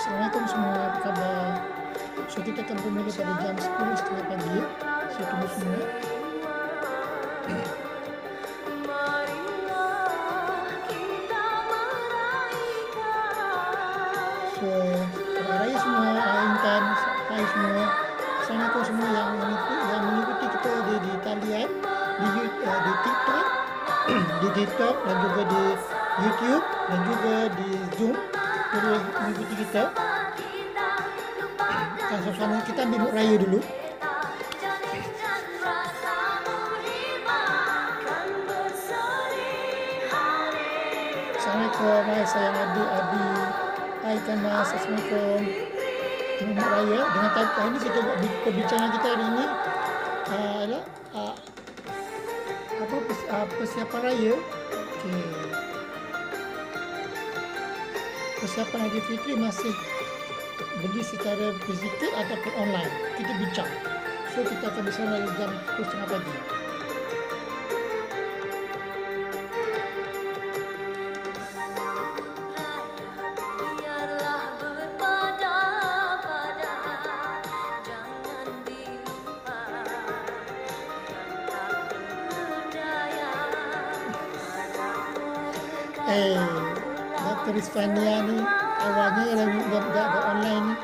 Assalamualaikum semua, apa khabar? So kita akan bermula pada jam 10.30 pagi. So tunggu semua. So selamat raya semua, Intan, hai semua. Assalamualaikum semua yang mengikuti kita di talian, di TikTok, di TikTok dan juga di YouTube dan juga di Zoom. Boleh mengikuti kita. Dan sama-sama kita ambil mood raya dulu. Assalamualaikum, hai sayang Abi. Hai Ikan Mas, Assalamualaikum. Mood raya dengan hari ini kita buat perbincangan kita hari ini adalah persiapan raya. Okey. Persiapan Aidilfitri masih bagi secara fizikal ataupun online. Kita bincang. So kita akan bersama dari jam 10.30 pagi. Dr. Rizfania ni awalnya dah online ni.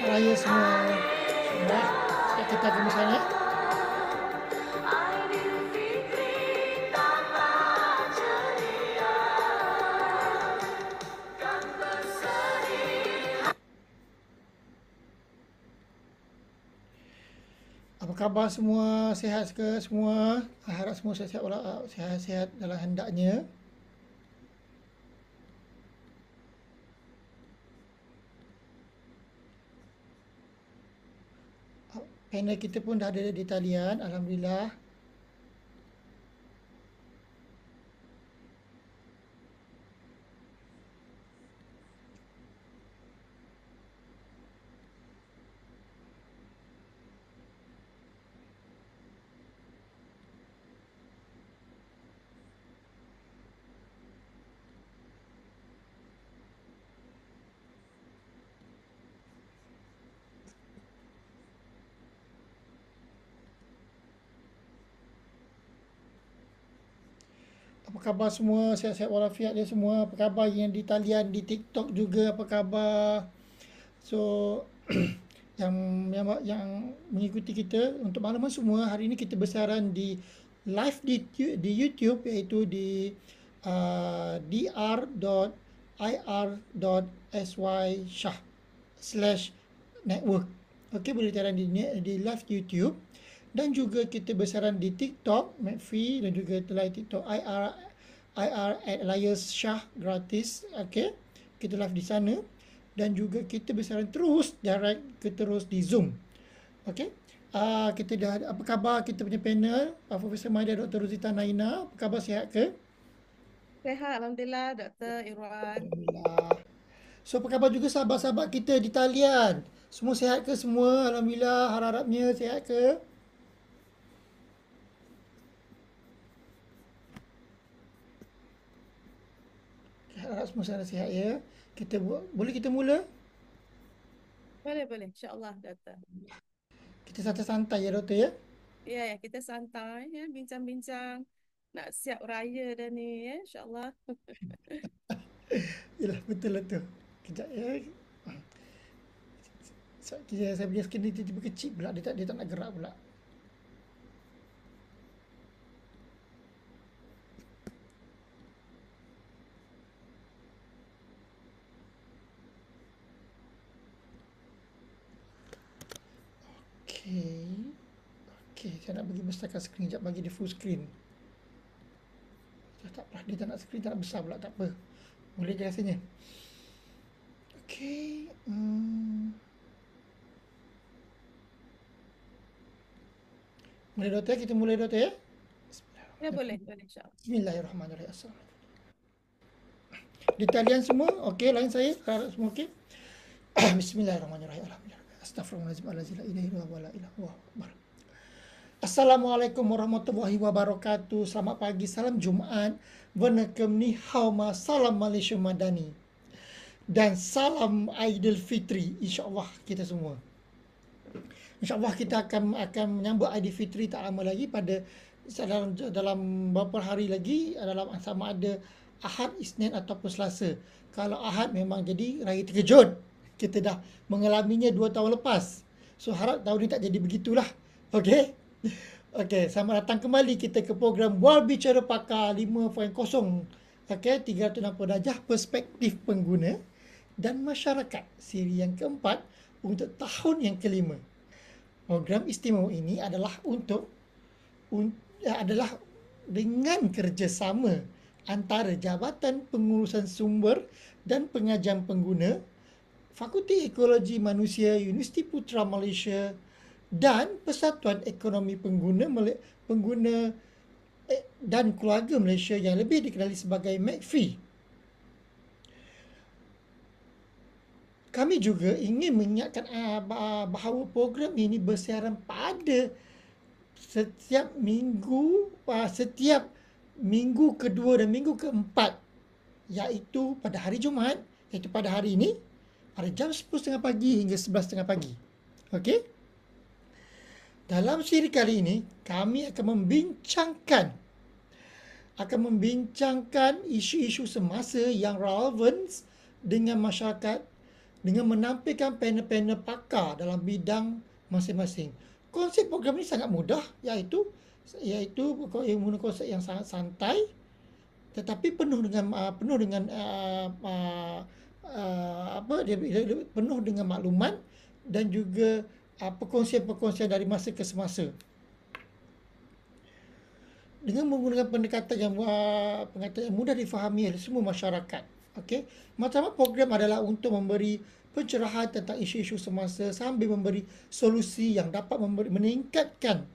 Raya semua. Sudah, sekarang kita akan bersama. Apa khabar semua? Sihat ke semua? Harap semua sihat-sihat dalam hendaknya. Panel kita pun dah ada di talian, alhamdulillah. Apa khabar semua? Sihat-sihat walafiat dia semua. Apa khabar yang di talian, di TikTok juga? Apa khabar? So yang mengikuti kita untuk makluman semua, hari ini kita bersiaran di live di YouTube, iaitu di dr.ir.syah/network. Okey, boleh siaran di live YouTube. Dan juga kita bersiaran di TikTok, McPhee, dan juga live TikTok IR@Elias Shah gratis. Okey, kita live di sana. Dan juga kita bersiaran terus direct terus di Zoom. Okey. Kita dah, apa khabar kita punya panel? Profesor Maida, Dr. Rosita Naina. Apa khabar, sihat ke? Sehat, Alhamdulillah, Dr. Irwan. Alhamdulillah. So apa khabar juga sahabat-sahabat kita di talian? Semua sihat ke semua? Alhamdulillah, harap-harapnya sihat ke? Harap semua sihat ya. Boleh kita mula? Boleh, insyaAllah, Dr. Kita santai-santai ya, Doktor ya. Ya, kita santai ya, bincang-bincang. Nak siap raya dah ni ya, insyaAllah. Yalah, betul lah tu. Kejap ya. Saya punya skrin dia tiba-tiba kecil pula. Dia tak nak gerak pula. Okey. Okey, saya nak bagi besarkan skrin sekejap, bagi dia full screen. Tak apa, dia tak nak skrin, tak nak besar pula, tak apa. Boleh je rasanya. Okey. Boleh doktor, kita mulai doktor ya. Ya, boleh, insyaAllah. Bismillahirrahmanirrahim. Assalamualaikum. Di talian semua, okey, lain saya, harap semua okey. Bismillahirrahmanirrahim. Alhamdulillah. Astaghfirullahaladzim. La ilaha illallah wa la ilaha illallah. Assalamualaikum warahmatullahi wabarakatuh. Selamat pagi, salam Jumaat. Waalaikum ni hauma, salam Malaysia Madani. Dan salam Aidilfitri, insya-Allah kita semua. InsyaAllah kita akan menyambut Aidilfitri tak lama lagi pada dalam beberapa hari lagi, dalam sama ada Ahad, Isnin ataupun Selasa. Kalau Ahad memang jadi raya terkejut. Kita dah mengalaminya 2 tahun lepas. So harap tahun ni tak jadi begitulah. Okey. Okey, selamat datang kembali kita ke program Wal Bicara Pakar 5.0. Okey, 360 darjah perspektif pengguna dan masyarakat, siri yang keempat untuk tahun yang kelima. Program istimewa ini adalah adalah dengan kerjasama antara Jabatan Pengurusan Sumber dan Pengajian Pengguna, Fakulti Ekologi Manusia Universiti Putra Malaysia dan Persatuan Ekonomi Pengguna dan Keluarga Malaysia yang lebih dikenali sebagai MAKFI. Kami juga ingin mengingatkan bahawa program ini bersiaran pada setiap minggu kedua dan minggu keempat, iaitu pada hari Jumaat, iaitu pada hari ini, pada jam 10.30 pagi hingga 11.30 pagi. Okey? Dalam siri kali ini, kami akan membincangkan isu-isu semasa yang relevan dengan masyarakat dengan menampilkan panel-panel pakar dalam bidang masing-masing. Konsep program ini sangat mudah, iaitu konsep yang sangat santai tetapi penuh dengan maklumat dan juga perkongsian-perkongsian dari masa ke semasa. Dengan menggunakan pendekatan yang mudah difahami oleh semua masyarakat. Okey, matlamat program adalah untuk memberi pencerahan tentang isu-isu semasa sambil memberi solusi yang dapat meningkatkan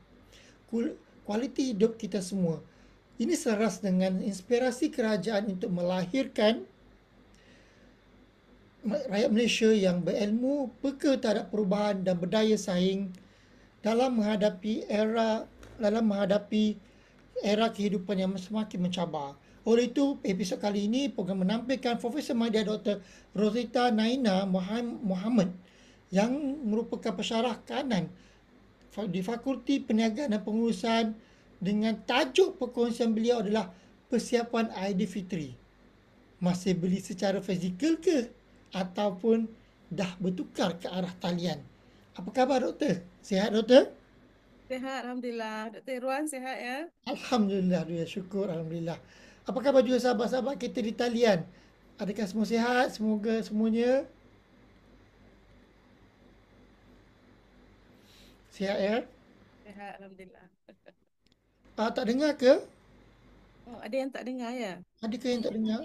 kualiti hidup kita semua. Ini selaras dengan inspirasi kerajaan untuk melahirkan rakyat Malaysia yang berilmu, peka terhadap perubahan dan berdaya saing dalam menghadapi era kehidupan yang semakin mencabar. Oleh itu, episod kali ini program menampilkan Profesor Madya Dr. Rosita Naina Muhammad yang merupakan pensyarah kanan di Fakulti Perniagaan dan Pengurusan, dengan tajuk perkongsian beliau adalah persiapan Aidilfitri. Masih beli secara fizikal ke ataupun dah bertukar ke arah talian? Apa khabar doktor? Sihat doktor? Sihat, Alhamdulillah. Dr. Irwan sihat ya? Alhamdulillah, syukur, Alhamdulillah. Apa khabar juga sahabat-sahabat kita di talian? Adakah semua sihat? Semoga semuanya sihat ya? Sihat, Alhamdulillah. Tak dengar ke? Oh, ada yang tak dengar ya? Adakah yang tak dengar?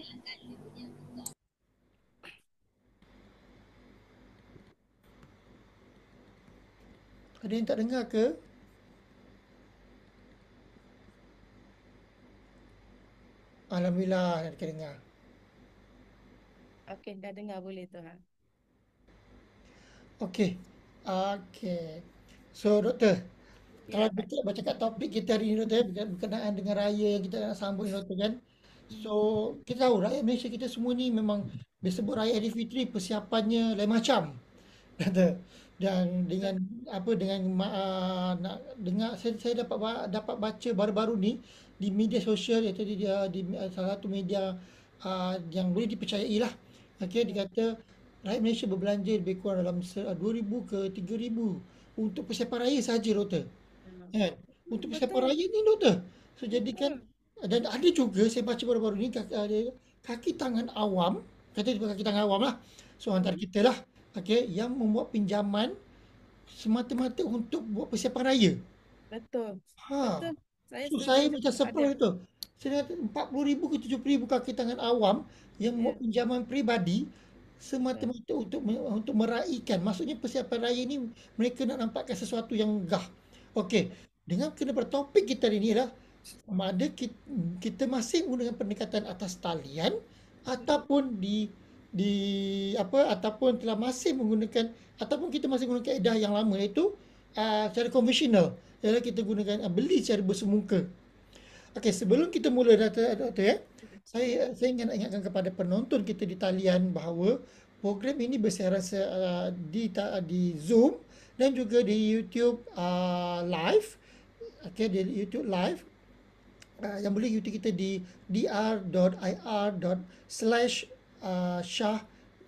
Ada yang tak dengar ke? Alhamdulillah, ada dengar. Okey, dah dengar boleh tu ha. Okey. So doktor, kalau kita bercakap topik kita hari ini doktor, berkenaan dengan raya yang kita nak sambut ni doktor kan. So kita tahu rakyat Malaysia kita semua ni memang disebut raya Aidilfitri, persiapannya lain macam. Doktor. Dan dengan nak dengar, saya dapat baca baru-baru ni di media sosial, iaitu di salah satu media yang boleh dipercayai lah. Okey, dia kata rakyat Malaysia berbelanja lebih kurang dalam 2,000 ke 3,000 untuk persiapan raya saja, doktor. Kan? Untuk persiapan Betul, raya ni, doktor. So jadikan, betul. dan ada juga saya baca baru-baru ni ada kaki tangan awam, kata kaki tangan awam lah. So antara Mhm. kita lah, okey, yang membuat pinjaman semata-mata untuk buat persiapan raya. Betul, Ha. betul. Saya So setuju. saya macam Ada. surprise tu. Saya kata 40,000 ke 70,000 kaki tangan awam yang Ya, membuat pinjaman peribadi betul. semata-mata untuk meraihkan. Maksudnya persiapan raya ni mereka nak nampakkan sesuatu yang megah. Okey, dengan kena bertopik kita hari ni adalah sama ada kita masih menggunakan pendekatan atas talian ataupun di ataupun telah masih menggunakan ataupun kita masih menggunakan kaedah yang lama iaitu cara konvensional ialah kita gunakan beli secara bersemuka. Okey, sebelum kita mula doktor ya. Saya ingin ingatkan kepada penonton kita di talian bahawa program ini bersiaran di Zoom dan juga di YouTube live. Okey, di YouTube live yang boleh YouTube kita di dr.ir.slash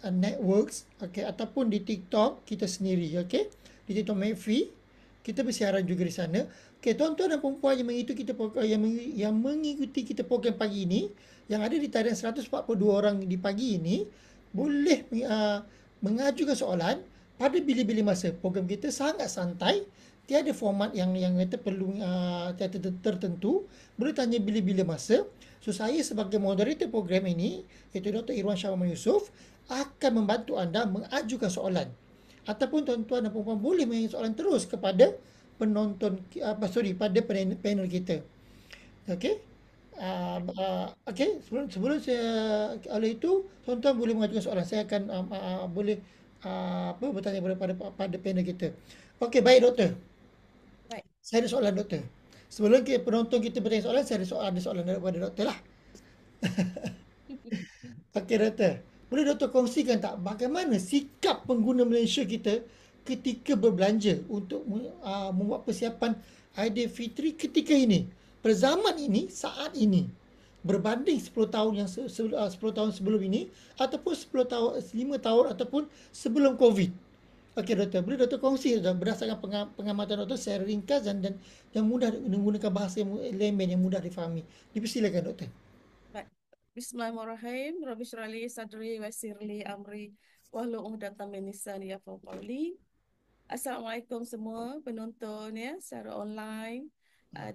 networks, okay, ataupun di TikTok kita sendiri, okay, di TikTok Mayfree kita bersiaran juga di sana. Okay, tuan-tuan dan puan yang mengikuti kita yang mengikuti kita program pagi ini yang ada di talian 142 orang di pagi ini boleh mengajukan soalan pada bila-bila masa. Program kita sangat santai, tiada format yang kata perlu tertentu, boleh tanya bila-bila masa. So saya sebagai moderator program ini, iaitu Dr. Irwan Shah Muhammad Yusof, akan membantu anda mengajukan soalan. Ataupun tuan-tuan dan puan boleh mengajukan soalan terus kepada penonton, pada panel kita. Okey. Okey, sebelum saya oleh itu, tuan-tuan boleh mengajukan soalan. Saya akan boleh bertanya pada panel kita. Okey, baik doktor. Baik. Saya ada soalan doktor. Sebelum penonton kita bertanya soalan, saya ada soalan daripada doktor lah. Okey doktor. Boleh doktor kongsikan tak bagaimana sikap pengguna Malaysia kita ketika berbelanja untuk membuat persiapan Aidilfitri ketika ini, pada zaman ini, saat ini, berbanding 10 tahun 10 tahun sebelum ini ataupun 10 tahun 5 tahun ataupun sebelum Covid. Okey doktor, boleh doktor kongsi doktor, berdasarkan pengamatan doktor secara ringkas dan yang mudah menggunakan bahasa yang layman yang mudah difahami. Dipersilakan doktor. Baik. Bismillahirrahmanirrahim. Rabbi syrah li sadri wa yassir li amri wahlul 'uqdatam min lisani yafqahu qawli. Assalamualaikum semua penonton ya secara online.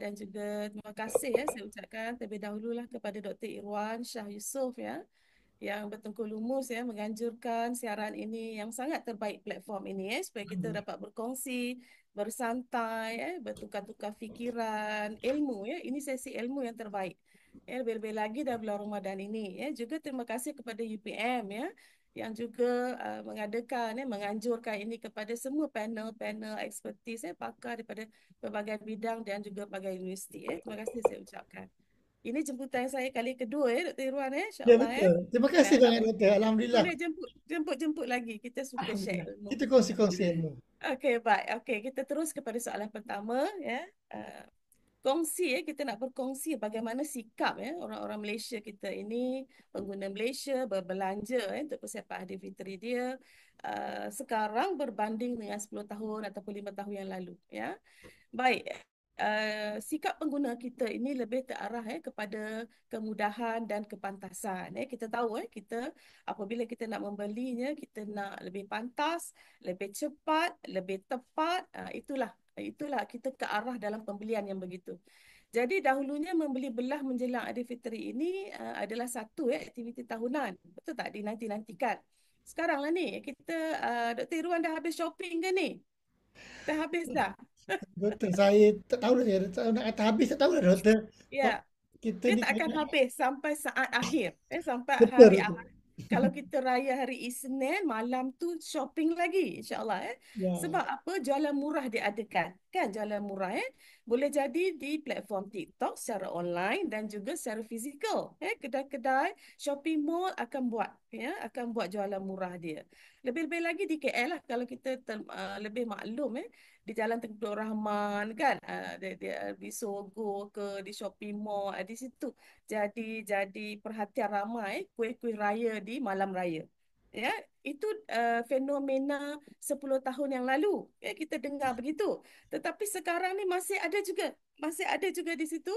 Dan juga terima kasih ya saya ucapkan terlebih dahululah kepada Dr. Irwan Shah Yusof ya yang bertengkur lumus ya menganjurkan siaran ini yang sangat terbaik platform ini ya supaya kita dapat berkongsi, bersantai ya, bertukar-tukar fikiran, ilmu ya. Ini sesi ilmu yang terbaik. Ya, lebih-lebih lagi dalam bulan Ramadan ini ya. Juga terima kasih kepada UPM ya yang juga mengadakan ya menganjurkan ini kepada semua panel-panel ekspertis ya pakar daripada berbagai bidang dan juga berbagai universiti ya. Terima kasih saya ucapkan. Ini jemputan saya kali kedua ya Dr. Irwan ya, Ya insya-Allah ya. betul. Terima Ya, kasih tak banyak doktor. Alhamdulillah. boleh jemput lagi. Kita suka share Alhamdulillah. ilmu. Kita kongsi-kongsi ilmu. Okey, baik. Okey, kita terus kepada soalan pertama ya. Uh, Kongsi ya, kita nak berkongsi bagaimana sikap ya orang-orang Malaysia kita ini, pengguna Malaysia berbelanja ya, untuk persiapan Aidilfitri dia sekarang berbanding dengan 10 tahun ataupun 5 tahun yang lalu ya. Baik, sikap pengguna kita ini lebih terarah kepada kemudahan dan kepantasan. Kita tahu kita apabila kita nak membelinya, kita nak lebih pantas, lebih cepat, lebih tepat. Itulah kita ke arah dalam pembelian yang begitu. Jadi dahulunya membeli belah menjelang Aidilfitri ini adalah satu aktiviti tahunan. Betul tak? Dinanti-nantikan. Sekarang lah ni, kita Dr. Irwan dah habis shopping ke ni? Dah habis dah? Betul. Saya tak tahu dah. Saya nak kata habis tak tahu dah doktor. Oh, Ya, kita dia ni tak akan habis sampai saat akhir. Sampai betul hari betul. akhir. Kalau kita raya hari Isnin, malam tu shopping lagi, insyaAllah. Ya. Sebab apa? Jualan murah diadakan. Kan jualan murah. Boleh jadi di platform TikTok secara online dan juga secara fizikal. Kedai-kedai shopping mall akan buat. Akan buat jualan murah dia. Lebih-lebih lagi di KL lah. Kalau kita lebih maklum. Di Jalan Tengku Rahman kan. Di Sogo ke, di shopping mall. Di situ jadi perhatian ramai kuih-kuih raya di malam raya. Ya, itu fenomena 10 tahun yang lalu. Ya, kita dengar begitu. Tetapi sekarang ni masih ada juga di situ.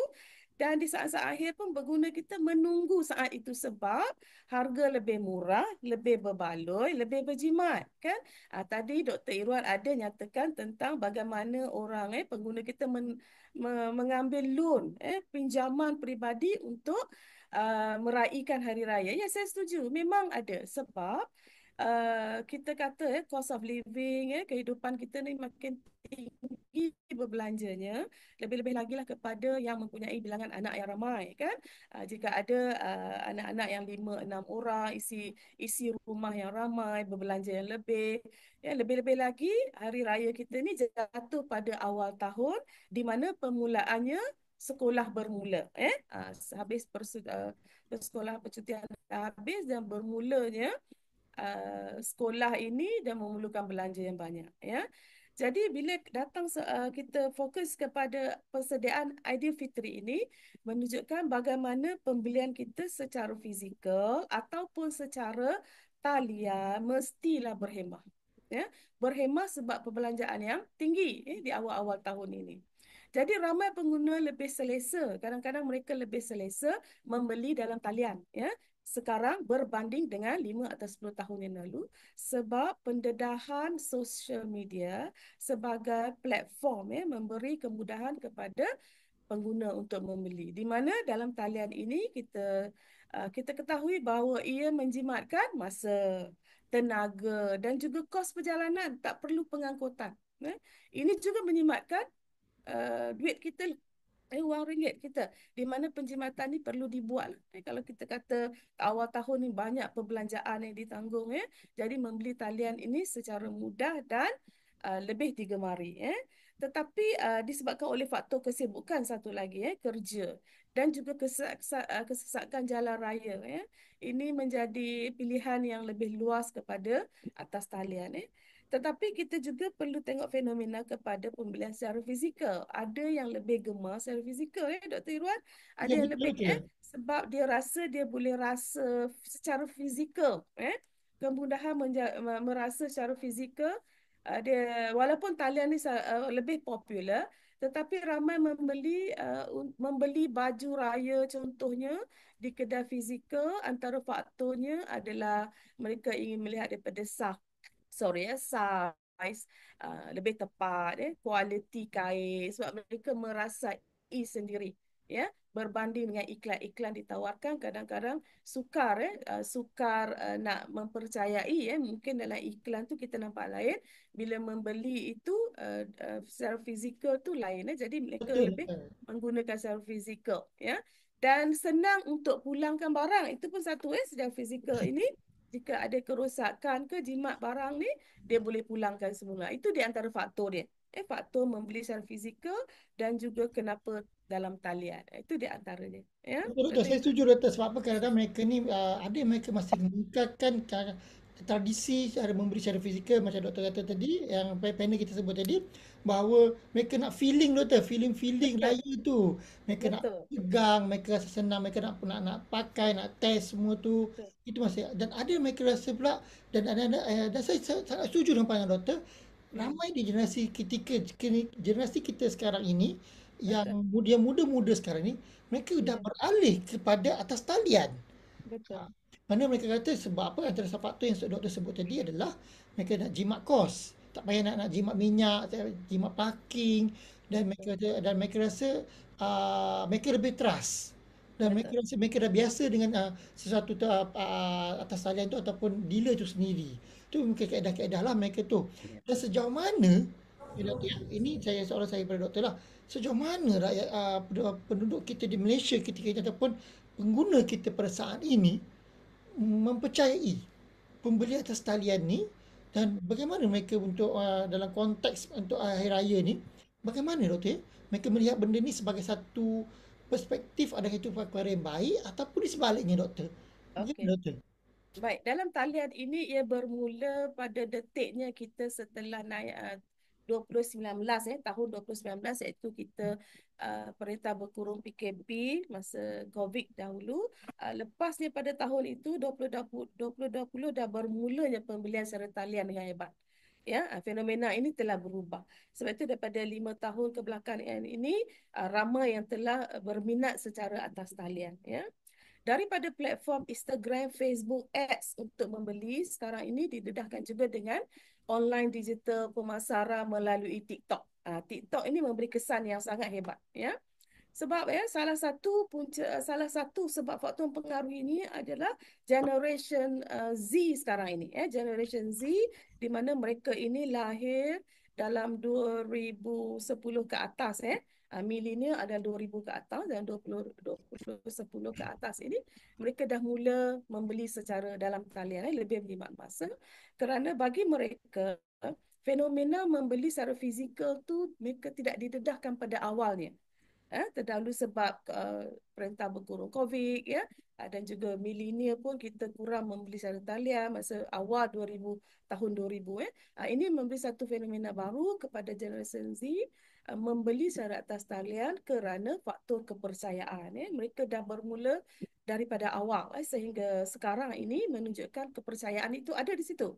Dan di saat-saat akhir pun pengguna kita menunggu saat itu sebab harga lebih murah, lebih berbaloi, lebih berjimat, kan? Tadi Dr. Irwan ada nyatakan tentang bagaimana orang pengguna kita mengambil loan, pinjaman peribadi untuk meraihkan hari raya. Ya, saya setuju. Memang ada sebab kita kata cost of living, kehidupan kita ni makin tinggi berbelanjanya, lebih-lebih lagi lah kepada yang mempunyai bilangan anak yang ramai, kan. Jika ada anak-anak yang 5 6 orang, isi rumah yang ramai, berbelanja yang lebih, ya, lebih-lebih lagi hari raya kita ni jatuh pada awal tahun di mana permulaannya sekolah bermula, habis sekolah percutian dah habis dan bermulanya sekolah ini dan memerlukan belanja yang banyak, ya. Jadi bila datang kita fokus kepada persediaan Aidilfitri ini menunjukkan bagaimana pembelian kita secara fizikal ataupun secara talian mestilah berhemah. Ya, berhemah sebab perbelanjaan yang tinggi di awal-awal tahun ini. Jadi ramai pengguna lebih selesa, kadang-kadang mereka lebih selesa membeli dalam talian, ya, sekarang berbanding dengan 5 atau 10 tahun yang lalu sebab pendedahan social media sebagai platform memberi kemudahan kepada pengguna untuk membeli. Di mana dalam talian ini kita ketahui bahawa ia menjimatkan masa, tenaga dan juga kos perjalanan, tak perlu pengangkutan. Ini juga menjimatkan duit kita, wang ringgit kita, di mana penjimatan ni perlu dibuat. Kalau kita kata awal tahun ni banyak perbelanjaan yang ditanggung, jadi membeli talian ini secara mudah dan lebih digemari. Tetapi disebabkan oleh faktor kesibukan satu lagi, kerja dan juga kesesakan jalan raya, ini menjadi pilihan yang lebih luas kepada atas talian. Tetapi kita juga perlu tengok fenomena kepada pembelian secara fizikal. Ada yang lebih gemar secara fizikal, Dr. Irwan. Ada Ya, yang betul lebih, betul. sebab dia rasa dia boleh rasa secara fizikal, kemudahan merasa secara fizikal. Dia walaupun talian ni lebih popular, tetapi ramai membeli baju raya contohnya di kedai fizikal. Antara faktornya adalah mereka ingin melihat daripada size lebih tepat, kualiti kain sebab mereka merasai sendiri, ya, berbanding dengan iklan-iklan ditawarkan kadang-kadang sukar nak mempercayai, mungkin dalam iklan tu kita nampak lain, bila membeli itu secara fizikal tu lain, jadi mereka Betul lebih betul. menggunakan secara fizikal, ya. Dan senang untuk pulangkan barang, itu pun satu, secara fizikal ini jika ada kerosakan ke jimat barang ni, dia boleh pulangkan semula. Itu di antara faktor dia. Faktor membeli secara fizikal dan juga kenapa dalam talian. Itu di antaranya. Ya, Betul, betul. Dr. Saya Irfan. setuju doktor. Sebab apa kadang-kadang mereka ni ada mereka masih mengikatkan cara, tradisi cara memberi secara fizikal macam doktor kata tadi yang panel kita sebut tadi bahawa mereka nak feeling doktor, feeling Betul, raya tu. Mereka nak betul, pegang, mereka rasa senang, mereka nak pakai, nak test semua tu. betul. Itu masih dan ada mereka rasa pula dan saya sangat setuju dengan pandangan doktor. Hmm, Ramai di generasi kita sekarang ini yang betul, muda-muda sekarang ni mereka dah ya, beralih kepada atas talian. betul, Ha, mana mereka kata sebab apa antara faktor yang doktor sebut tadi adalah mereka nak jimat kos. Tak payah nak jimat minyak, jimat parking dan betul, mereka rasa mereka lebih trust. Dan betul. mereka rasa mereka dah biasa dengan sesuatu tu, atas talian tu ataupun dealer tu sendiri. Tu mungkin kaedah-kaedah lah mereka tu. Ya. Dan sejauh mana, ya, doktor, ini soalan saya kepada doktor lah. Sejauh mana rakyat penduduk kita di Malaysia ketika ini ataupun pengguna kita pada saat ini mempercayai pembeli atas talian ni dan bagaimana mereka untuk dalam konteks untuk hari raya ni bagaimana doktor, mereka melihat benda ni sebagai satu perspektif adakah itu perkara yang baik ataupun di sebaliknya doktor, bagaimana Okey. doktor? Baik, dalam talian ini ia bermula pada detiknya kita setelah naik 2019, tahun 2019, iaitu kita perintah berkurung PKP masa COVID dahulu. Lepasnya pada tahun itu 2020 dah bermulanya pembelian secara talian dengan hebat. Ya, fenomena ini telah berubah. Sebab itu daripada 5 tahun kebelakangan ini ramai yang telah berminat secara atas talian. Ya, daripada platform Instagram, Facebook, Ads untuk membeli, sekarang ini didedahkan juga dengan online digital pemasaran melalui TikTok. TikTok ini memberi kesan yang sangat hebat, ya. Sebab salah satu sebab faktor mempengaruhi ini adalah generation Z sekarang ini, generation Z, di mana mereka ini lahir dalam 2010 ke atas, milenial adalah 2000 ke atas, dan 2010 ke atas ini mereka dah mula membeli secara dalam talian, lebih berkhidmat masa, kerana bagi mereka fenomena membeli secara fizikal tu mereka tidak didedahkan pada awalnya, terdahulu sebab perintah berkurung COVID, ya. Dan juga milenial pun kita kurang membeli secara talian masa awal 2000, tahun 2000, ini memberi satu fenomena baru kepada generasi Z, membeli secara atas talian kerana faktor kepercayaan, mereka dah bermula daripada awal, sehingga sekarang ini menunjukkan kepercayaan itu ada di situ,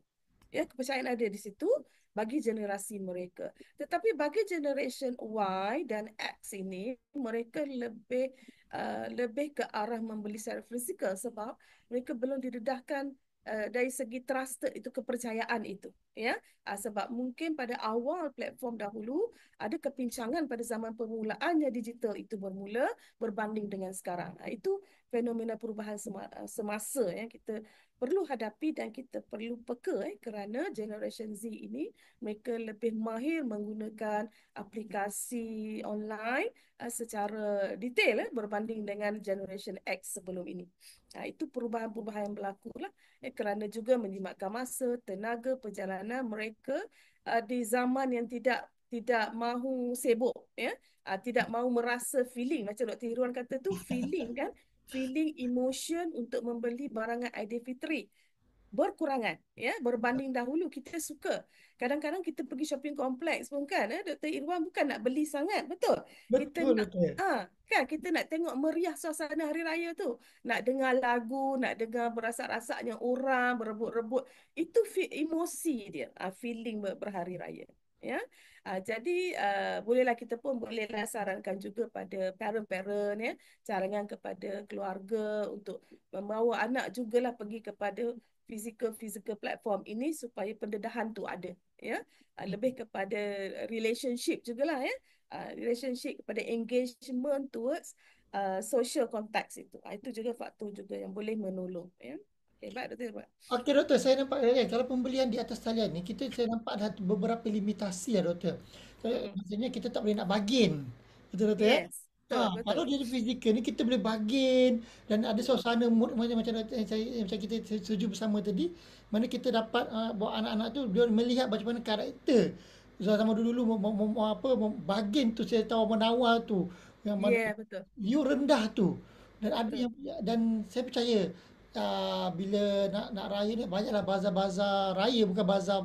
ya, kepercayaan ada di situ bagi generasi mereka. Tetapi bagi generation Y dan X ini, mereka lebih ke arah membeli secara fizikal sebab mereka belum didedahkan dari segi trusted itu, kepercayaan itu, ya. Sebab mungkin pada awal platform dahulu ada kepincangan pada zaman permulaannya digital itu bermula berbanding dengan sekarang. Itu fenomena perubahan semasa yang kita perlu hadapi dan kita perlu peka, kerana generation Z ini mereka lebih mahir menggunakan aplikasi online secara detail berbanding dengan generation X sebelum ini. Itu perubahan-perubahan yang berlaku lah, kerana juga menjimatkan masa, tenaga, perjalanan mereka di zaman yang tidak mahu sibuk, ya. Tidak mahu merasa feeling, macam Dr. Irwan kata tu, feeling kan, feeling emotion untuk membeli barangan Aidilfitri berkurangan, ya, berbanding dahulu. Kita suka kadang-kadang kita pergi shopping kompleks pun kan, Dr. Irwan, bukan nak beli sangat, betul, kita Betul, nak betul. kan kita nak tengok meriah suasana hari raya tu, nak dengar lagu, nak dengar berasak-rasaknya orang berebut-rebut, itu emosi dia, feeling berhari raya, ya. Jadi bolehlah kita pun bolehlah sarankan juga pada parent-parent, ya, carangan kepada keluarga untuk membawa anak jugalah pergi kepada physical platform ini supaya pendedahan tu ada, ya. Lebih kepada relationship jugalah, ya. Relationship kepada engagement towards social context itu. Itu juga faktor juga yang boleh menolong, ya. Okay, baik Dr. Irwan. Okey doktor, saya nampak kan kalau pembelian di atas talian ni saya nampak ada beberapa limitasi ya doktor. Mm-mm. Maksudnya kita tak boleh nak bargain. Betul doktor ya? Yes, betul, Kalau betul. dia fizikal ni kita boleh bargain dan ada Mm-mm. suasana mood macam macam kita setuju bersama tadi, mana kita dapat bawa anak-anak tu dia melihat macam mana karakter. Zaman dulu bargain tu saya tahu menawar tu yang mana Yeah, betul. view rendah tu. Dan ada Betul. yang dan saya percaya bila nak raya ni banyaklah bazar-bazar raya, bukan bazar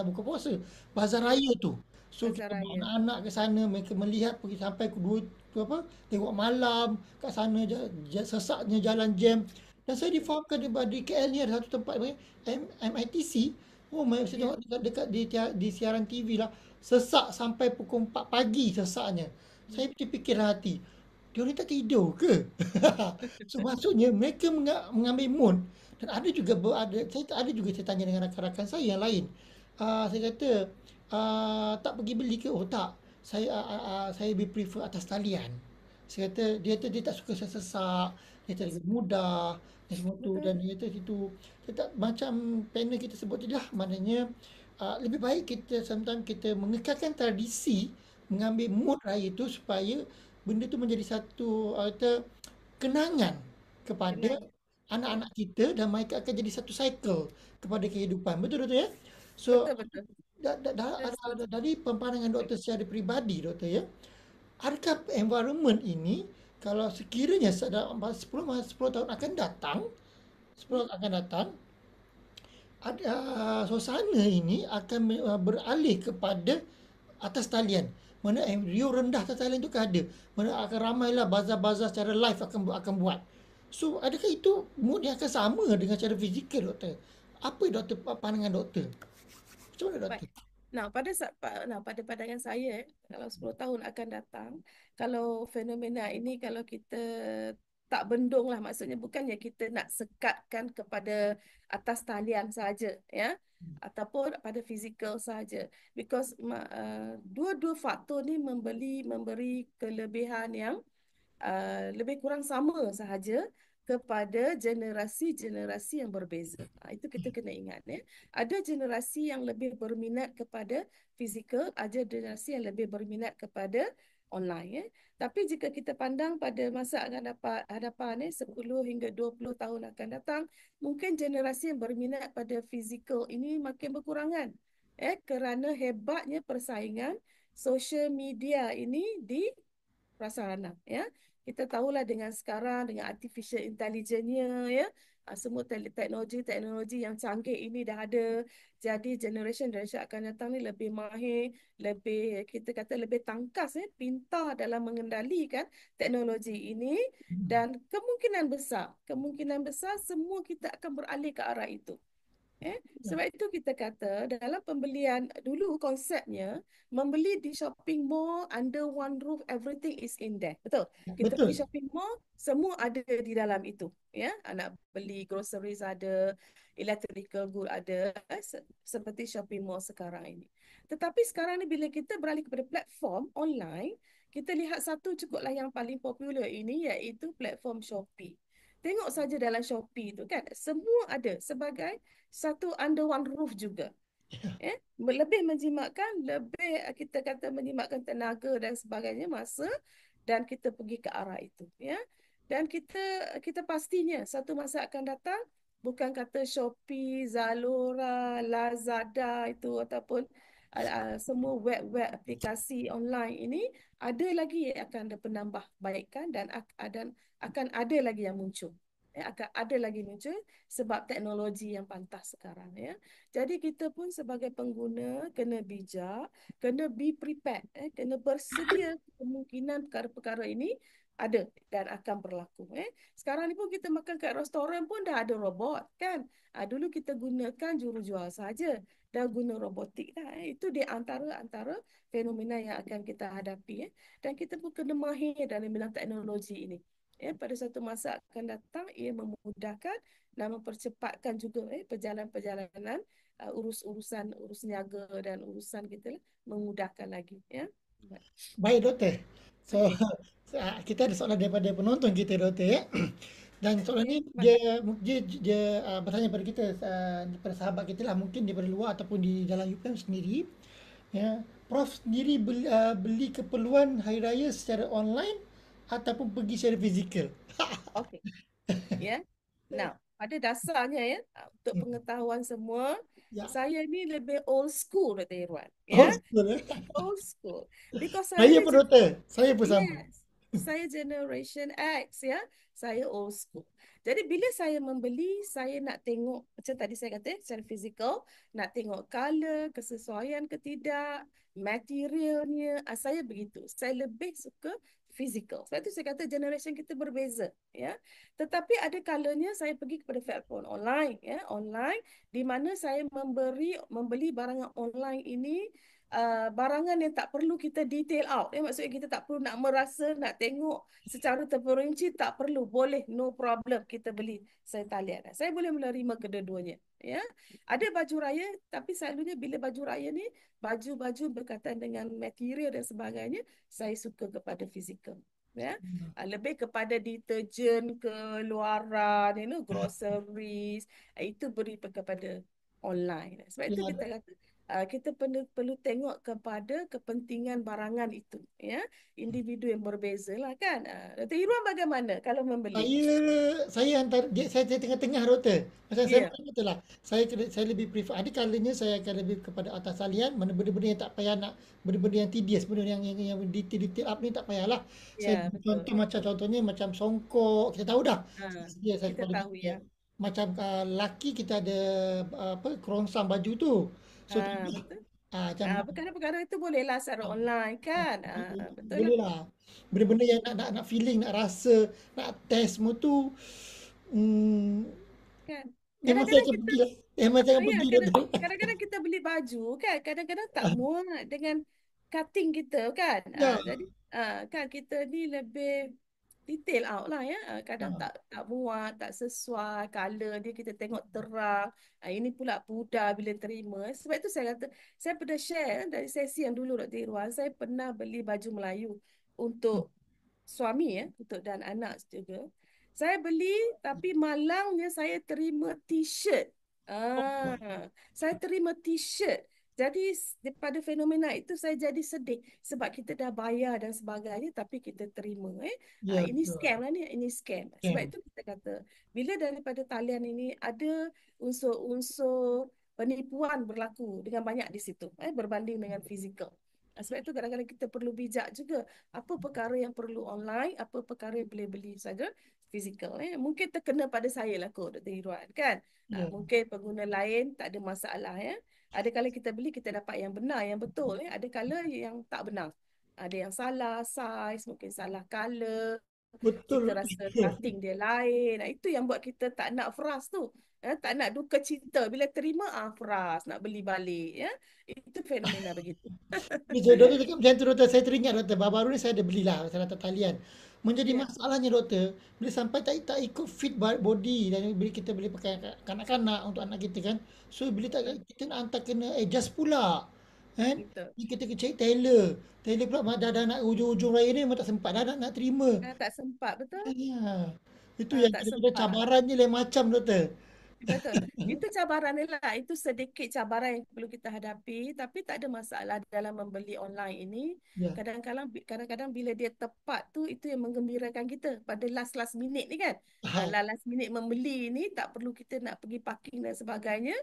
buka puasa, bazar Mm. raya tu. So Bazar kita bawa raya. anak-anak ke sana, mereka melihat pergi sampai ke dua tengok malam kat sana sesaknya jalan jam. Dan saya difahamkan di KL ni ada satu tempat panggil MITC. Oh, saya Yeah. tengok dekat di siaran TV lah, sesak sampai pukul 4 pagi sesaknya. Mm. Saya terfikir hati, dia ni tak tidur ke? So maksudnya mereka mengambil mood. Dan ada juga saya tanya dengan rakan-rakan saya yang lain. Saya kata, tak pergi beli ke? Oh tak. Saya lebih prefer atas talian. Saya kata dia tak suka saya sesak, dia tak lebih mudah dan semua tu, Betul. dan dia kata situ tetap macam panel kita sebut tadi lah, maknanya lebih baik kita sometimes kita mengekalkan tradisi mengambil mood raya tu supaya benda tu menjadi satu kenangan kepada Kenangan. Ya. anak-anak kita dan mereka akan jadi satu cycle kepada kehidupan. Betul doktor ya? So Betul, betul. Saya setuju. dari pandangan doktor secara peribadi doktor ya, adakah environment ini kalau sekiranya dalam 10 tahun akan datang, 10 tahun akan datang, ada suasana ini akan beralih kepada atas talian. Mana view rendah atas talian itu kan ada. Mana akan ramailah bazar-bazar secara live akan buat. So, adakah itu mood yang akan sama dengan cara fizikal, doktor? Apa doktor pandangan doktor? Macam mana Baik. doktor? Nah, pada pandangan saya, kalau 10 tahun akan datang, kalau fenomena ini kalau kita tak bendung lah, maksudnya bukannya kita nak sekatkan kepada atas talian saja, ya, ataupun pada fizikal saja, because dua-dua faktor ni memberi kelebihan yang lebih kurang sama sahaja kepada generasi-generasi yang berbeza. Itu kita kena ingat, ya. Ada generasi yang lebih berminat kepada fizikal, ada generasi yang lebih berminat kepada online, ya. Tapi jika kita pandang pada masa akan hadapan, 10 hingga 20 tahun akan datang, mungkin generasi yang berminat pada fizikal ini makin berkurangan, kerana hebatnya persaingan social media ini di prasarana, ya. Kita tahulah dengan sekarang dengan artificial intelligence-nya, ya, semua teknologi yang canggih ini dah ada. Jadi generation akan datang ni lebih mahir, lebih kita kata lebih tangkas, pintar dalam mengendalikan teknologi ini, dan kemungkinan besar semua kita akan beralih ke arah itu. Ya, Sebab itu kita kata dalam pembelian dulu konsepnya membeli di shopping mall under one roof, everything is in there. Betul. Kita pergi betul. shopping mall, semua ada di dalam itu. Ya, nak beli groceries ada, electrical good ada, seperti shopping mall sekarang ini. Tetapi sekarang ni bila kita beralih kepada platform online, kita lihat satu cukuplah yang paling popular ini iaitu platform Shopee. Tengok saja dalam Shopee tu kan, semua ada sebagai satu under one roof juga. Lebih menjimatkan, lebih kita kata menjimatkan tenaga dan sebagainya, masa, dan kita pergi ke arah itu, ya. Dan kita pastinya satu masa akan datang, bukan kata Shopee, Zalora, Lazada itu ataupun semua web-web aplikasi online ini ada lagi yang akan ada penambahbaikan dan akan ada lagi yang muncul. Akan ada lagi muncul sebab teknologi yang pantas sekarang, ya. Jadi kita pun sebagai pengguna kena bijak, kena be prepared, kena bersedia kemungkinan perkara-perkara ini ada dan akan berlaku. Sekarang ni pun kita makan kat restoran pun dah ada robot kan. Dulu kita gunakan jurujual saja, dah guna robotik dah. Itu di antara fenomena yang akan kita hadapi. Dan kita pun kena mahir dalam bidang teknologi ini. Pada satu masa akan datang ia memudahkan dan mempercepatkan juga perjalanan-perjalanan, urus niaga dan urusan kita lah, memudahkan lagi, ya. Baik doktor. So, Okey. kita ada soalan daripada penonton kita doktor ya. Dan soalan Okey. ni dia bertanya pada kita, pada sahabat kita lah, mungkin daripada luar ataupun di dalam UPM sendiri. Ya, Prof sendiri beli keperluan hari raya secara online ataupun pergi secara fizikal. Okey. Ya. Now, pada dasarnya, ya, untuk Hmm, pengetahuan semua, Ya, saya ni lebih old school, Dr. Irwan. Ya, old school ya. old school. Because Saya saya pun doktor, saya pun sama. yes, saya generation X, ya. Saya old school. Jadi bila saya membeli, saya nak tengok macam tadi saya kata secara fizikal, nak tengok color, kesesuaian ke tidak, materialnya. Saya begitu. Saya lebih suka fizikal. Sebab itu saya kata generation kita berbeza, ya. Tetapi ada kalanya saya pergi kepada platform online, ya, online di mana saya membeli barangan online ini, barangan yang tak perlu kita detail out. Maksudnya kita tak perlu nak merasa, nak tengok secara terperinci, tak perlu. Boleh, no problem kita beli saya talian. Saya boleh menerima kedua-duanya. Ya. Ada baju raya, tapi selalunya bila baju raya ni, baju-baju berkaitan dengan material dan sebagainya, saya suka kepada fizikal. Ya. Lebih kepada deterjen, keluaran, groceries, itu beri kepada online. Sebab itu kita Ya, kata kita perlu tengok kepada kepentingan barangan itu, ya, individu yang berbeza lah kan. Dr. Irwan bagaimana kalau membeli? saya antara saya tengah-tengah doktor. Macam saya Ya, macam betul lah. Saya lebih prefer, ada kalanya saya akan lebih kepada atas talian, mana benda-benda yang tak payah nak, benda-benda yang tedious, benda yang detail up ni tak payahlah. Saya ya, betul. contohnya macam songkok, kita tahu dah. Ha, Sedia saya kita kepada tahu, kita. ya. Macam laki kita ada apa kerongsang baju tu. So Ha, betul. Macam Perkara-perkara itu bolehlah secara ah, online ah, kan. Betul lah. boleh lah. Benda-benda yang nak feeling, nak rasa, nak test semua tu, hmm, Kan. memang saya Kadang-kadang akan kita pergi lah. Memang saya akan ya, pergi betul. kadang-kadang kita beli baju kan, kadang-kadang tak muat dengan cutting kita kan. Ya. Jadi kan kita ni lebih detail out lah ya. Kadang Ah, tak muat, tak sesuai color dia, kita tengok terang. Ini pula pudar bila terima. Sebab itu saya kata, saya pernah share dari sesi yang dulu Dr. Irwan, saya pernah beli baju Melayu untuk suami ya, untuk dan anak juga. Saya beli tapi malangnya saya terima t-shirt. Saya terima t-shirt. Jadi daripada fenomena itu saya jadi sedih sebab kita dah bayar dan sebagainya tapi kita terima ya ini betul. scam lah ni, ini scam. Sebab Kan. itu kita kata bila daripada talian ini ada unsur-unsur penipuan berlaku dengan banyak di situ berbanding dengan fizikal. Sebab itu kadang-kadang kita perlu bijak juga apa perkara yang perlu online, apa perkara yang boleh beli saja fizikal. Mungkin terkena pada saya lah kot, Dr. Irwan kan. Ya. Mungkin pengguna lain tak ada masalah ya. Ada kala kita beli kita dapat yang benar, yang betul. Ada kala yang tak benar. Ada yang salah size, mungkin salah color. Kita Betul. rasa cutting dia lain. Itu yang buat kita tak nak fras tu. Tak nak duka cita. Bila terima, fras. Nak beli balik. Ya. Itu fenomena begitu. Doktor, doktor cakap macam tu doktor, saya teringat doktor, baru-baru ni saya ada belilah salah talian. Menjadi Ya, masalahnya doktor, bila sampai tak ikut fit body dan bila kita boleh pakai kanak-kanak untuk anak kita kan. So bila tak betul. kita nak hantar kena adjust pula. Kan? Betul. Ni kita kena cari tailor. Tailor pula dah nak hujung-hujung raya ni memang tak sempat nak terima. Tak sempat, betul. Ya. Itu yang Tak kira-kira sempat. cabarannya lain macam doktor. Betul. Itu cabaran dia lah. Itu sedikit cabaran yang perlu kita hadapi. Tapi tak ada masalah dalam membeli online ini. Ya. Kadang-kadang bila dia tepat tu, itu yang menggembirakan kita. Pada last-last minute ni kan. Ha. Last minute membeli ni, tak perlu kita nak pergi parking dan sebagainya.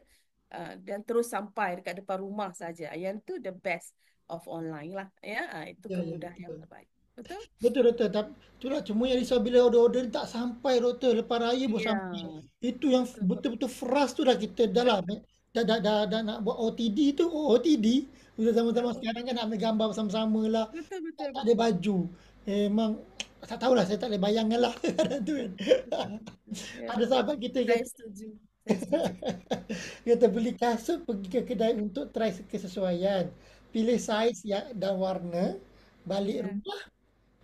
Dan terus sampai dekat depan rumah saja. Yang tu the best of online lah. Ya, itu Ya, ya, kemudahan yang betul. terbaik. Betul? Betul doktor, tapi itulah cuma yang risau bila order-order ni tak sampai doktor, lepas raya baru Iya, sampai. Itu yang betul. betul-betul frust tu dah kita dah lah dah nak buat OTD tu, oh, OTD. Sudah sama-sama Oh, sekarang kan nak ambil gambar bersama-sama lah. betul, Tak, betul, tak ada betul. baju. Memang tak tahulah saya tak boleh bayangkan lah keadaan tu kan. Betul, betul. Ya, Ada sahabat kita saya kata setuju. Saya setuju. kata beli kasut pergi ke kedai untuk try kesesuaian. Pilih saiz yang dan warna, balik Ya, rumah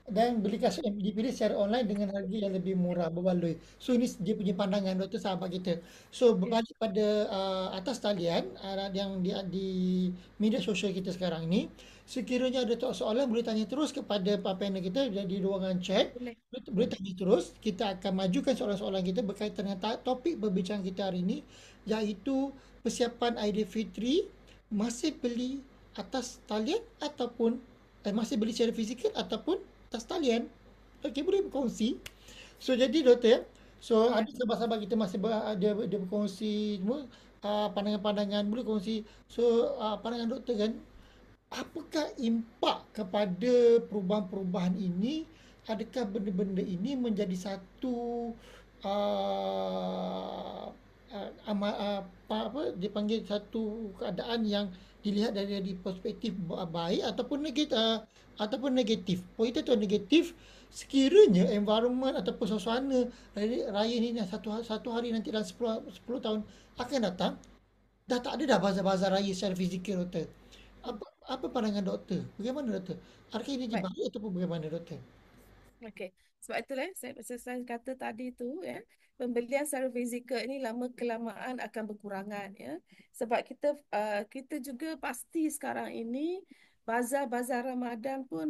dan beli kasut yang dipilih secara online dengan harga yang lebih murah berbaloi. So ini dia punya pandangan doktor sahabat kita. So ya, berbalik pada atas talian yang di media sosial kita sekarang ini, sekiranya ada soalan boleh tanya terus kepada panel kita di ruangan chat. boleh, Boleh boleh. tanya terus. Kita akan majukan soalan-soalan kita berkaitan dengan topik perbincangan kita hari ini, iaitu persiapan Aidilfitri, masih beli atas talian ataupun masih beli secara fizikal ataupun atas talian. Okey, boleh berkongsi. So jadi doktor ya. So ada Ya, sahabat-sahabat kita masih dia berkongsi semua pandangan-pandangan boleh kongsi. So pandangan doktor kan, apakah impak kepada perubahan-perubahan ini? Adakah benda-benda ini menjadi satu uh, apa dipanggil satu keadaan yang dilihat dari perspektif baik ataupun negatif. Positif atau negatif, sekiranya environment ataupun suasana raya ini satu hari nanti dalam 10 tahun akan datang, dah tak ada dah bazar-bazar raya secara fizikal doktor. Apa pandangan doktor? Bagaimana doktor? Adakah ini baik. baik ataupun bagaimana doktor? Okey. Sebab itulah saya kata tadi tu ya, pembelian secara fizikal ini lama kelamaan akan berkurangan ya. Sebab kita juga pasti sekarang ini bazar-bazar Ramadan pun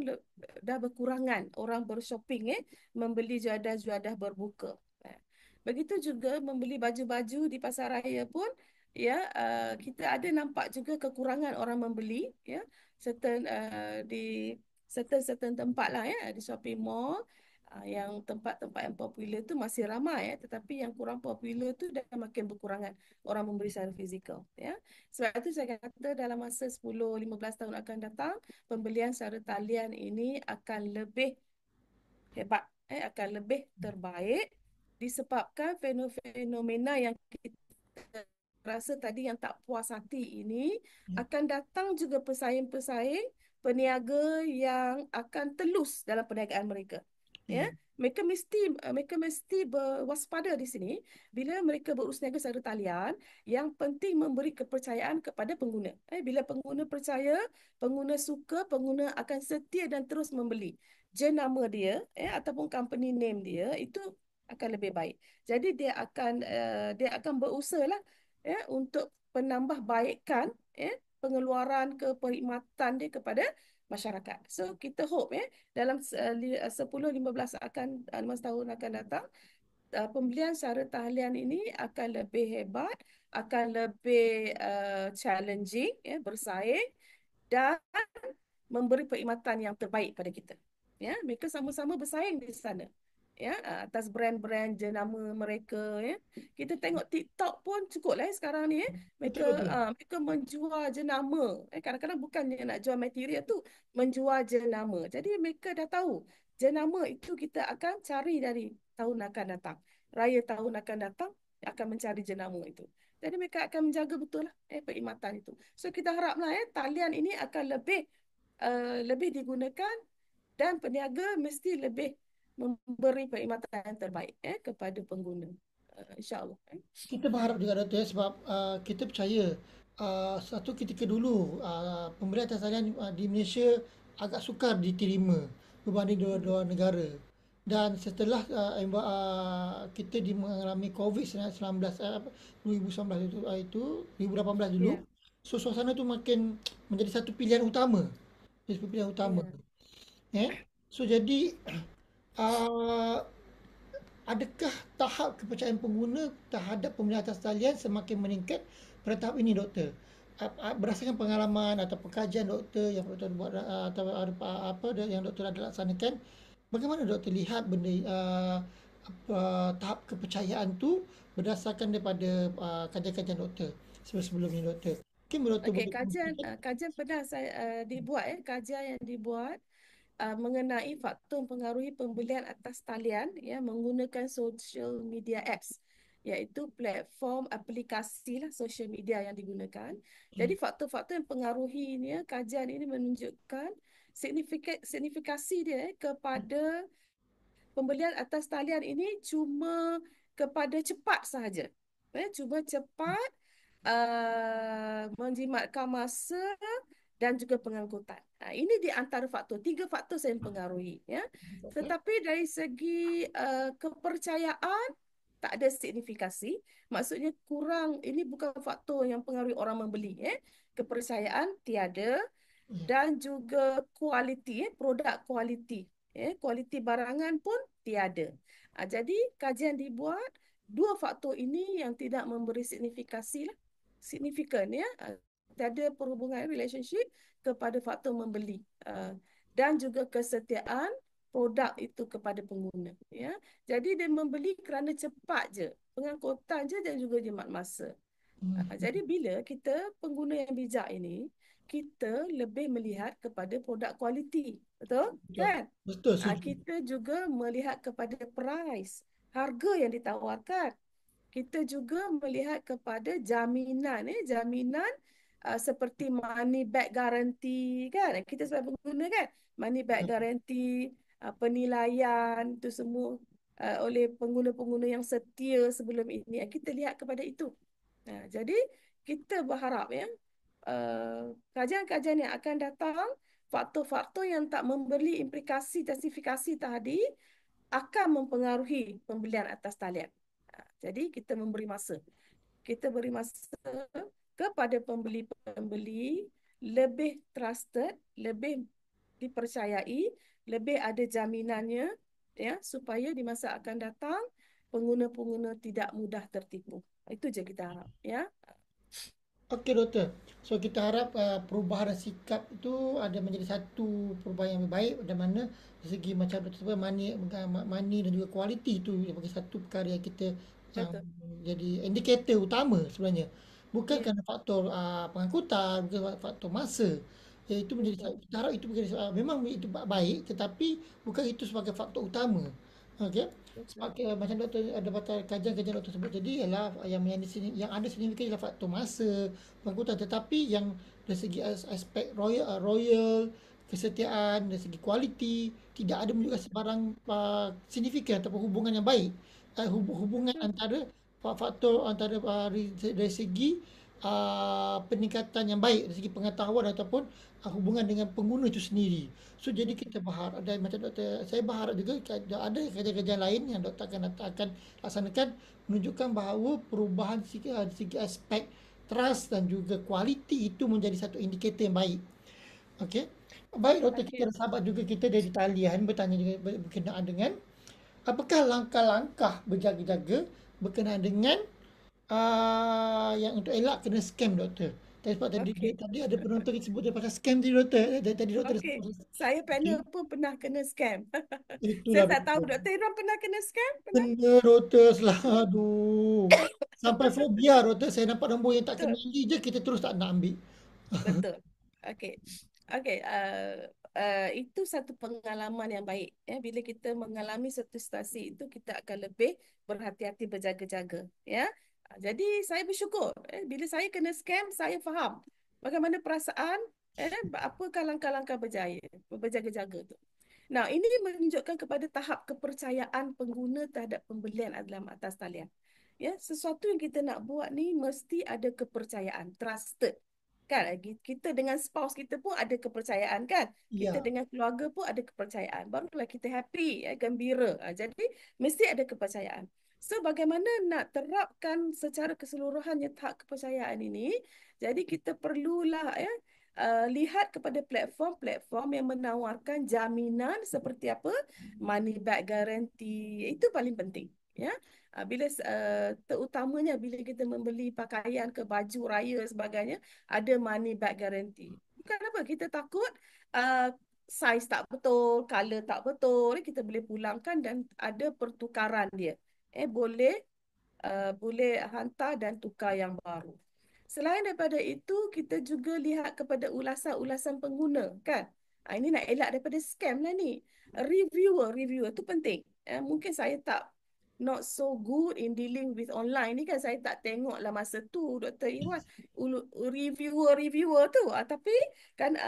dah berkurangan orang bershopping membeli juadah-juadah berbuka. Begitu juga membeli baju-baju di pasar raya pun ya kita ada nampak juga kekurangan orang membeli ya certain di certain tempat lah ya di shopping mall yang tempat-tempat yang popular tu masih ramai ya tetapi yang kurang popular tu dah makin berkurangan orang membeli secara fizikal ya sebab itu saya kata dalam masa 10-15 tahun akan datang pembelian secara talian ini akan lebih hebat akan lebih terbaik disebabkan fenomena yang kita rasa tadi yang tak puas hati ini, akan datang juga pesaing-pesaing peniaga yang akan telus dalam perniagaan mereka. Ya, Iya. mereka mesti berwaspada di sini bila mereka berurus niaga secara talian. Yang penting memberi kepercayaan kepada pengguna. Bila pengguna percaya, pengguna suka, pengguna akan setia dan terus membeli. Jenama dia, ataupun company name dia itu akan lebih baik. Jadi dia akan berusaha lah, untuk penambahbaikan, pengeluaran perkhidmatan dia kepada masyarakat. So kita hope, dalam 10-15 tahun akan datang, pembelian secara talian ini akan lebih hebat, akan lebih challenging, bersaing dan memberi perkhidmatan yang terbaik pada kita. Ya, mereka sama-sama bersaing di sana. Ya, atas brand-brand jenama mereka. Ya, kita tengok TikTok pun cukup lah sekarang ni. Betul, Mereka betul. mereka menjual jenama. Kadang-kadang bukannya nak jual material tu, menjual jenama. Jadi mereka dah tahu jenama itu kita akan cari dari tahun akan datang. Raya tahun akan datang akan mencari jenama itu. Jadi mereka akan menjaga betul lah perkhidmatan itu. So kita haraplah talian ini akan lebih digunakan dan peniaga mesti lebih memberi perkhidmatan yang terbaik kepada pengguna. InsyaAllah. Kita berharap juga Doktor ya, sebab kita percaya satu ketika dulu pemberian atas talian di Malaysia agak sukar diterima berbanding dua-dua negara. Dan setelah kita mengalami COVID-19 2019 itu 2018 dulu, Ya, so suasana tu makin menjadi satu pilihan utama. Jadi satu pilihan utama. ya. So jadi uh, adakah tahap kepercayaan pengguna terhadap pembelian atas talian semakin meningkat pada tahap ini, Doktor? Berdasarkan pengalaman atau kajian Doktor yang Doktor buat atau apa yang Doktor ada laksanakan, bagaimana Doktor lihat benda tahap kepercayaan tu berdasarkan daripada kajian-kajian Doktor sebelum ini, Doktor? Mungkin Doktor Okey, boleh kajian kongsikan? kajian pernah saya dibuat, kajian yang dibuat mengenai faktor mempengaruhi pembelian atas talian, menggunakan social media apps, iaitu platform aplikasi lah social media yang digunakan. Jadi Hmm. faktor-faktor yang pengaruhinya, kajian ini menunjukkan signifikasi dia kepada pembelian atas talian ini cuma kepada cepat sahaja. Cuma cepat, menjimatkan masa dan juga pengangkutan. Ini di antara faktor, tiga faktor saya mempengaruhi. Ya. Doktor? Tetapi dari segi kepercayaan, tak ada signifikasi. Maksudnya kurang, ini bukan faktor yang pengaruhi orang membeli. Kepercayaan tiada Ya. dan juga kualiti, produk kualiti. Kualiti barangan pun tiada. Jadi kajian dibuat, dua faktor ini yang tidak memberi signifikasi lah. Signifikan tiada perhubungan relationship kepada faktor membeli dan juga kesetiaan produk itu kepada pengguna. Jadi dia membeli kerana cepat je, pengangkutan je dan juga jimat masa. Hmm. Jadi bila kita pengguna yang bijak ini, kita lebih melihat kepada produk kualiti, betul? Betul. Kan? Betul, setuju. Kita juga melihat kepada price, harga yang ditawarkan. Kita juga melihat kepada jaminan, jaminan seperti money back guarantee, kan? Kita sebagai pengguna kan, money back guarantee, penilaian itu semua oleh pengguna-pengguna yang setia sebelum ini. Kita lihat kepada itu. Jadi kita berharap kajian-kajian yang akan datang, faktor-faktor yang tak memberi implikasi justifikasi tadi akan mempengaruhi pembelian atas talian. Jadi kita memberi masa. Kita beri masa kepada pembeli-pembeli lebih trusted, lebih dipercayai, lebih ada jaminannya, supaya di masa akan datang pengguna-pengguna tidak mudah tertipu. Itu je kita harap, ya. Okey doktor. So kita harap perubahan sikap itu ada menjadi satu perubahan yang lebih baik dan mana dari segi macam doktor sebut money dan juga kualiti itu sebagai satu perkara yang kita yang Betul. jadi indikator utama sebenarnya. Bukan Ya, kerana faktor pengangkutan, bukan faktor masa. Itu menjadi betul. kita harap itu menjadi memang itu baik tetapi bukan itu sebagai faktor utama Okey. Sebab Betul. macam doktor ada pasal kajian-kajian doktor sebut tadi ialah yang ada signifikan ialah faktor masa, pengangkutan, tetapi yang dari segi aspek royal, kesetiaan, dari segi kualiti tidak ada menunjukkan sebarang signifikan ataupun hubungan yang baik. Hubungan Betul. antara faktor antara dari segi peningkatan yang baik dari segi pengetahuan ataupun hubungan dengan pengguna itu sendiri. So jadi kita berharap dan macam doktor saya berharap juga ada kajian-kajian lain yang doktor akan laksanakan menunjukkan bahawa perubahan segi aspek trust dan juga kualiti itu menjadi satu indikator yang baik. Okey. Baik doktor, kita Okey. ada sahabat juga kita dari talian bertanya juga berkenaan dengan apakah langkah-langkah berjaga-jaga berkenaan dengan yang untuk elak kena scam doktor. Tadi sebab Okey. tadi ada penonton kita sebut dia pasal scam tadi doktor. Tadi doktor dah sebut Okey. pasal Saya okey. panel pun pernah kena scam. Saya Itulah tak tahu doktor. Dr. Iram pernah kena scam? Pernah? Benar doktor, aduh. Sampai fobia doktor, saya nampak nombor yang tak Betul. kenali je kita terus tak nak ambil. Betul. Okey. Okey, itu satu pengalaman yang baik ya. Bila kita mengalami satu situasi itu kita akan lebih berhati-hati berjaga-jaga ya. Jadi saya bersyukur bila saya kena scam saya faham bagaimana perasaan apakah langkah-langkah berjaga-jaga tu. Nah, ini menunjukkan kepada tahap kepercayaan pengguna terhadap pembelian dalam atas talian. Ya, sesuatu yang kita nak buat ni mesti ada kepercayaan, trusted. Kan, kita dengan spouse kita pun ada kepercayaan kan. Kita Ya, dengan keluarga pun ada kepercayaan. Barulah kita happy, gembira. Jadi, mesti ada kepercayaan. So, bagaimana nak terapkan secara keseluruhannya tahap kepercayaan ini? Jadi, kita perlulah lihat kepada platform-platform yang menawarkan jaminan seperti apa money back guarantee itu paling penting ya. Bila terutamanya bila kita membeli pakaian ke baju raya sebagainya ada money back guarantee. Bukan apa kita takut uh, saiz tak betul, color tak betul, kita boleh pulangkan dan ada pertukaran dia. Boleh hantar dan tukar yang baru. Selain daripada itu, kita juga lihat kepada ulasan-ulasan pengguna, kan? Ini nak elak daripada scam lah ni. Reviewer tu penting. Mungkin saya tak not so good in dealing with online ni kan. Saya tak tengok lah masa tu, Dr. Iwan. Reviewer tu. Tapi kan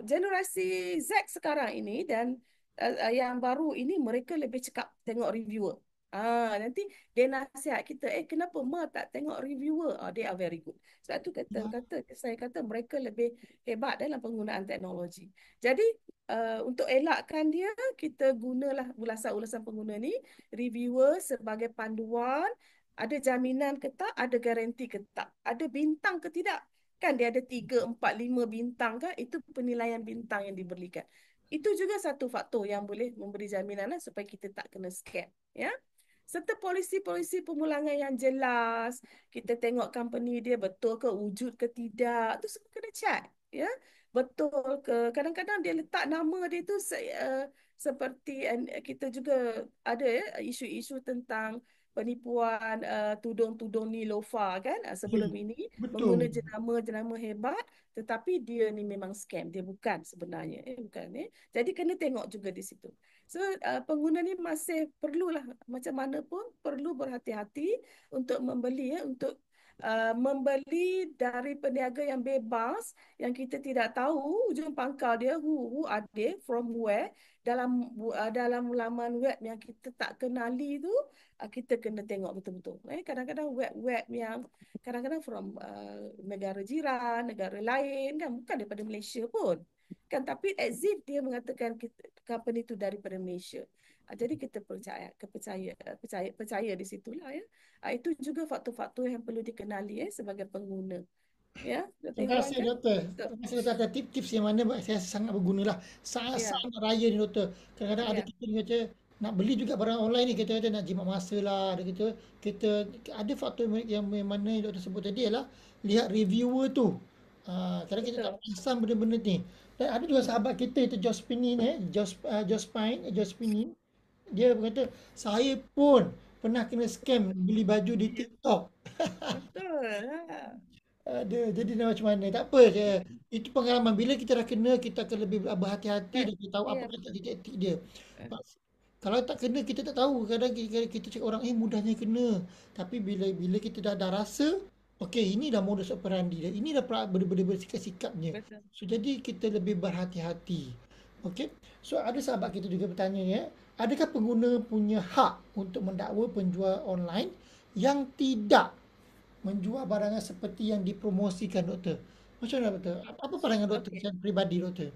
generasi Z sekarang ini dan yang baru ini mereka lebih cekap tengok reviewer. Nanti dia nasihat kita, kenapa Ma tak tengok reviewer? They are very good. Sebab tu ya. saya kata mereka lebih hebat dalam penggunaan teknologi. Jadi untuk elakkan dia, kita gunalah ulasan-ulasan pengguna ni, reviewer sebagai panduan, ada jaminan ke tak, ada garanti ke tak, ada bintang ke tidak. Kan dia ada 3, 4, 5 bintang kan, itu penilaian bintang yang diberikan. Itu juga satu faktor yang boleh memberi jaminan supaya kita tak kena scam. Ya serta polisi-polisi pemulangan yang jelas. Kita tengok company dia betul ke wujud ke tidak. Tu semua kena check. Ya, betul ke. Kadang-kadang dia letak nama dia tu seperti kita juga ada isu-isu tentang penipuan tudung-tudung Nilofa kan Ya, sebelum ini betul. mengguna jenama-jenama hebat tetapi dia ni memang scam dia bukan sebenarnya bukan jadi kena tengok juga di situ. So, pengguna ni masih perlulah macam mana pun perlu berhati-hati untuk membeli untuk membeli dari peniaga yang bebas yang kita tidak tahu ujung pangkal dia who are they from where dalam laman web yang kita tak kenali tu kita kena tengok betul-betul. Kadang-kadang web-web yang kadang-kadang from negara jiran, negara lain kan bukan daripada Malaysia pun kan tapi as if dia mengatakan company itu daripada Malaysia. Jadi kita percaya di situlah ya. Itu juga faktor-faktor yang perlu dikenali sebagai pengguna. Ya, Dr. Terima Irwan kasih kan? doktor. Betul. Terima kasih doktor atas tips-tips yang mana saya sangat berguna lah. Ya, Sangat-sangat raya ni doktor. Kadang-kadang ada ya, kita ni kata nak beli juga barang online ni kita kata nak jimat masa lah. Ada kita ada faktor yang mana yang doktor sebut tadi ialah lihat reviewer tu. Kadang kita tak betul. perasan benda-benda ni. Dan ada juga sahabat kita itu Jospini ni, Jospini. Dia berkata saya pun pernah kena scam beli baju di Ya, TikTok. betul. Ha. Ada, jadi dah macam mana? Tak apa je. Itu pengalaman. Bila kita dah kena, kita akan lebih berhati-hati Eh, dan kita tahu apa Ya, kata betul. taktik dia. Eh, Kalau tak kena kita tak tahu. Kadang kita cakap orang mudahnya kena. Tapi bila bila kita dah rasa okey ini dah modus operandi dia. Ini dah benda-benda bersikap-sikapnya. Betul. So jadi kita lebih berhati-hati. Okey. So ada sahabat kita juga bertanya ya, adakah pengguna punya hak untuk mendakwa penjual online yang tidak menjual barangan seperti yang dipromosikan doktor? Macam mana doktor? Apa pandangan doktor Okey. secara peribadi doktor?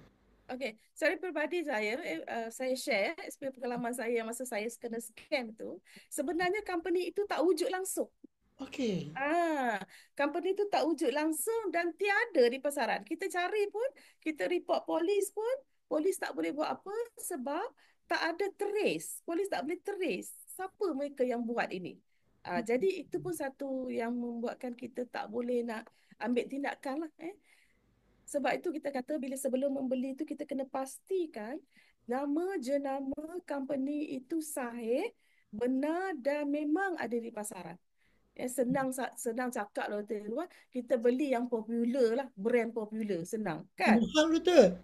Okey, secara peribadi saya share experience pengalaman saya masa saya kena scam tu. Sebenarnya company itu tak wujud langsung. Okey. Ah, company itu tak wujud langsung dan tiada di pasaran. Kita cari pun, kita report polis pun, polis tak boleh buat apa sebab tak ada trace. Polis tak boleh trace siapa mereka yang buat ini. Jadi itu pun satu yang membuatkan kita tak boleh nak ambil tindakan lah. Sebab itu kita kata bila sebelum membeli itu kita kena pastikan nama jenama company itu sahih, benar dan memang ada di pasaran. Senang cakap lah tu luar. Kita beli yang popular lah, brand popular, senang kan? Mahal doktor.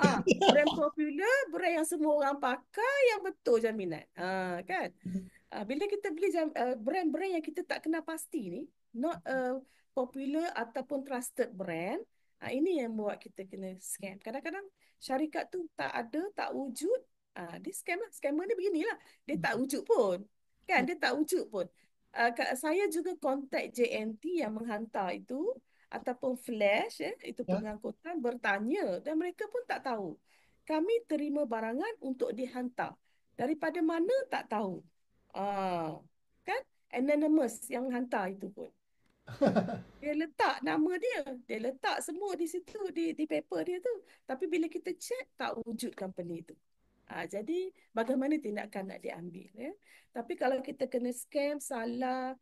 Brand popular, brand yang semua orang pakai, yang betul jaminan. Kan? Bila kita beli brand-brand yang kita tak kenal pasti ni, not a popular ataupun trusted brand, ini yang buat kita kena scam. Kadang-kadang syarikat tu tak ada, tak wujud, dia scam lah. Scammer ni beginilah. Dia tak wujud pun. Kan? Dia tak wujud pun. Saya juga kontak JNT yang menghantar itu, ataupun Flash, itu Ya. pengangkutan, bertanya dan mereka pun tak tahu. Kami terima barangan untuk dihantar. Daripada mana tak tahu. Ah, kan? Anonymous yang hantar itu pun. Dia letak nama dia. Dia letak semua di situ, di paper dia tu. Tapi bila kita check, tak wujud company itu. Jadi bagaimana tindakan nak diambil ya? Tapi kalau kita kena scam salah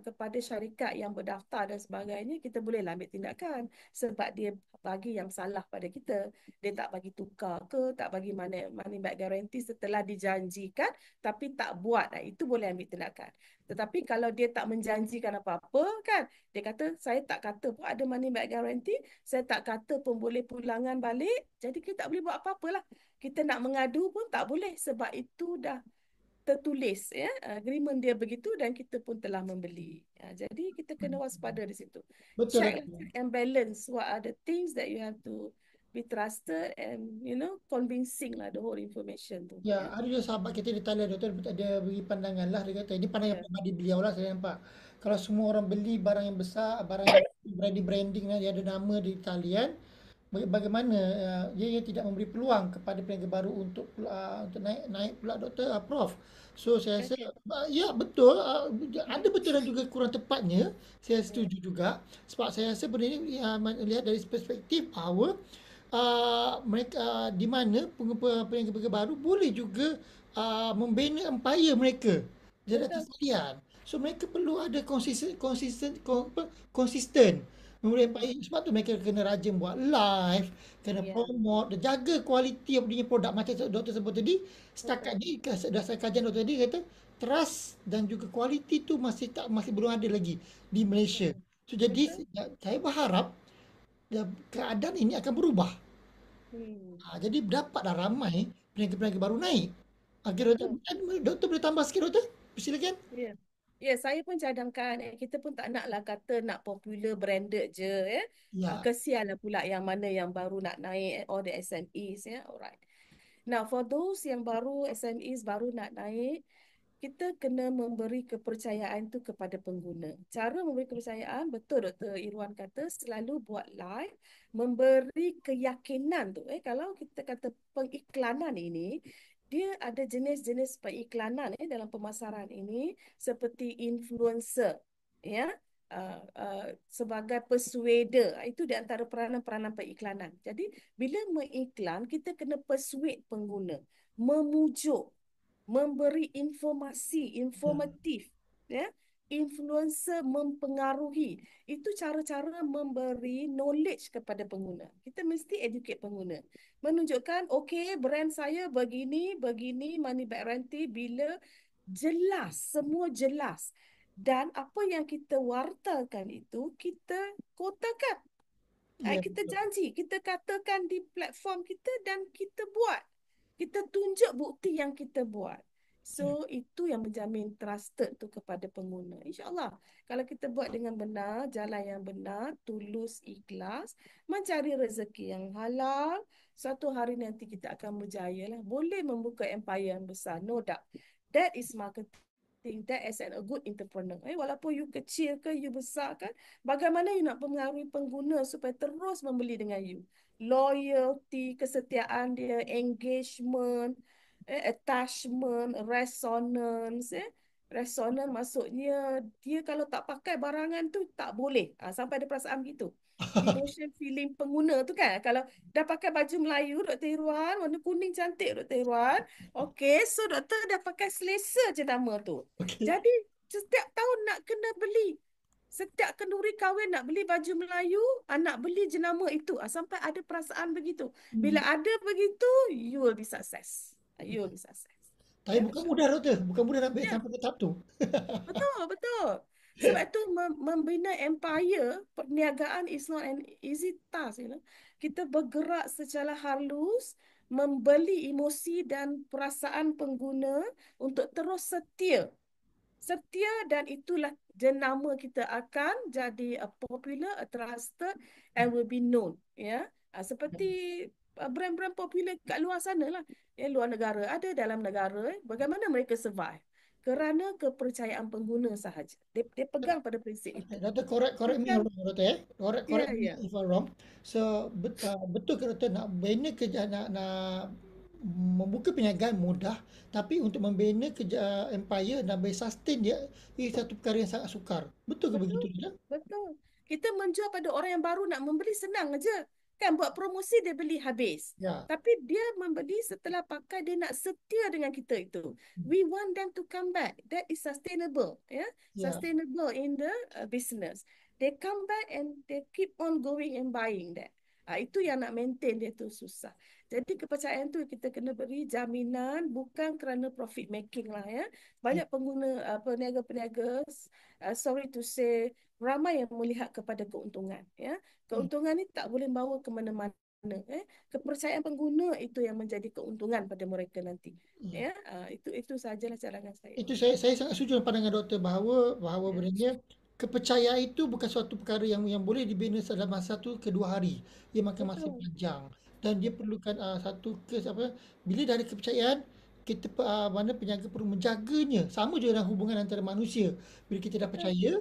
kepada syarikat yang berdaftar dan sebagainya, kita bolehlah ambil tindakan sebab dia bagi yang salah pada kita. Dia tak bagi tukar ke, tak bagi money back guarantee setelah dijanjikan tapi tak buat. Itu boleh ambil tindakan. Tetapi kalau dia tak menjanjikan apa-apa kan, dia kata saya tak kata pun ada money back guarantee, saya tak kata pun boleh pulangan balik, jadi kita tak boleh buat apa-apa lah. Kita nak mengadu pun tak boleh sebab itu dah tertulis ya, agreement dia begitu dan kita pun telah membeli. Jadi kita kena waspada di situ. Betul Check doktor. and balance what are the things that you have to be trusted and convincing lah the whole information tu Ya, ya. ada juga sahabat kita di Thailand doktor, dia beri pandangan lah, dia kata ini pandangan Ya. pribadi beliau lah saya nampak. Kalau semua orang beli barang yang besar, barang yang branding lah, dia ada nama di talian, bagaimana dia tidak memberi peluang kepada peniaga baru untuk naik naik pula doktor, Prof. So saya rasa Okay. ya betul, ada betul dan juga kurang tepatnya. Saya Ya. setuju juga sebab saya rasa benda ini melihat dari perspektif bahawa mereka di mana peniaga baru boleh juga membina empayar mereka di atas Betul. talian. So mereka perlu ada konsisten memberi Hmm. empayar. Sebab tu mereka kena rajin buat live, kena Ya. promote, dan jaga kualiti yang punya produk macam doktor sebut tadi. Setakat Betul. ni dasar kajian doktor tadi kata trust dan juga kualiti tu masih belum ada lagi di Malaysia. Hmm. So jadi Betul. saya berharap keadaan ini akan berubah. Hmm. Jadi dapatlah ramai peniaga-peniaga baru naik. Okey doktor, Betul. doktor boleh tambah sikit doktor? Silakan. Ya. Ya, saya pun cadangkan. Kita pun tak naklah kata nak popular branded je. Ya, Kesianlah pula yang mana yang baru nak naik. All the SMEs. Alright. Now, for those yang baru, SMEs baru nak naik, kita kena memberi kepercayaan tu kepada pengguna. Cara memberi kepercayaan, betul Dr. Irwan kata, selalu buat live, memberi keyakinan tu. Kalau kita kata pengiklanan ini, dia ada jenis-jenis pengiklanan dalam pemasaran ini seperti influencer, ya, sebagai persuader. Itu di antara peranan-peranan pengiklanan. Jadi, bila mengiklan, kita kena persuade pengguna, memujuk, memberi informasi ya. informatif ya. Influencer mempengaruhi, itu cara-cara memberi knowledge kepada pengguna. Kita mesti educate pengguna, menunjukkan okey brand saya begini begini, money back guarantee, bila jelas, semua jelas, dan apa yang kita wartakan itu kita kotakan. Ya, Kita betul. janji, kita katakan di platform kita dan kita buat. Kita tunjuk bukti yang kita buat. Ya. So itu yang menjamin trusted tu kepada pengguna. InsyaAllah kalau kita buat dengan benar, jalan yang benar, tulus, ikhlas, mencari rezeki yang halal, suatu hari nanti kita akan berjaya lah. Boleh membuka empire yang besar, no doubt. That is marketing. That is a good entrepreneur. Walaupun you kecil ke, you besar kan, bagaimana you nak mempengaruhi pengguna supaya terus membeli dengan you. Loyalty, kesetiaan dia, engagement, attachment, resonance. Resonance maksudnya dia kalau tak pakai barangan tu tak boleh. Sampai ada perasaan gitu. Emotion feeling pengguna tu kan. Kalau dah pakai baju Melayu, Dr. Irwan, warna kuning cantik Dr. Irwan. Okey, so doktor dah pakai selesa je nama tu. Okey. Jadi setiap tahun nak kena beli. Setiap kenduri kahwin nak beli baju Melayu, nak beli jenama itu. Sampai ada perasaan begitu. Bila ada begitu, you will be success. You will be success. Tapi Ya, bukan Masya mudah, doktor. Bukan mudah nak Ya, sampai ke tahap tu. betul, betul. Sebab itu membina empire, perniagaan is not an easy task. Kita bergerak secara halus, membeli emosi dan perasaan pengguna untuk terus setia. Setia dan itulah jenama kita akan jadi popular, trusted and will be known. Ya, seperti brand-brand popular kat luar sana lah. Luar negara ada, dalam negara. Bagaimana mereka survive? Kerana kepercayaan pengguna sahaja. Dia pegang pada prinsip itu. Okay, Doktor, correct me if Bukan, I'm wrong, Doktor, eh. Correct ya, me ya. if I'm wrong. So, betul ke Doktor nak bina kerja, nak membuka perniagaan mudah, tapi untuk membina kerja empire dan boleh sustain dia, ini satu perkara yang sangat sukar. Betul ke Betul, begitu, Doktor? betul. Kita menjual pada orang yang baru nak membeli senang aja. Kan buat promosi dia beli habis. Ya, Tapi dia membeli setelah pakai dia nak setia dengan kita itu. We want them to come back. That is sustainable, ya. ya. Sustainable in the business. They come back and they keep on going and buying that. Itu yang nak maintain dia tu susah. Jadi kepercayaan tu kita kena beri jaminan bukan kerana profit making lah ya. Banyak pengguna peniaga-peniaga sorry to say, ramai yang melihat kepada keuntungan. Ya, Hmm. keuntungan ni tak boleh bawa ke mana-mana. Kepercayaan pengguna itu yang menjadi keuntungan pada mereka nanti. Ya. Ya, itu sajalah cadangan saya. Itu saya sangat setuju dengan pandangan doktor bahawa Ya, sebenarnya kepercayaan itu bukan suatu perkara yang boleh dibina dalam masa satu ke dua hari. Ia makan masa betul. panjang dan dia perlukan satu apa, bila dah ada kepercayaan, kita mana peniaga perlu menjaganya. Sama juga dengan hubungan antara manusia. Bila kita dah Betul. percaya,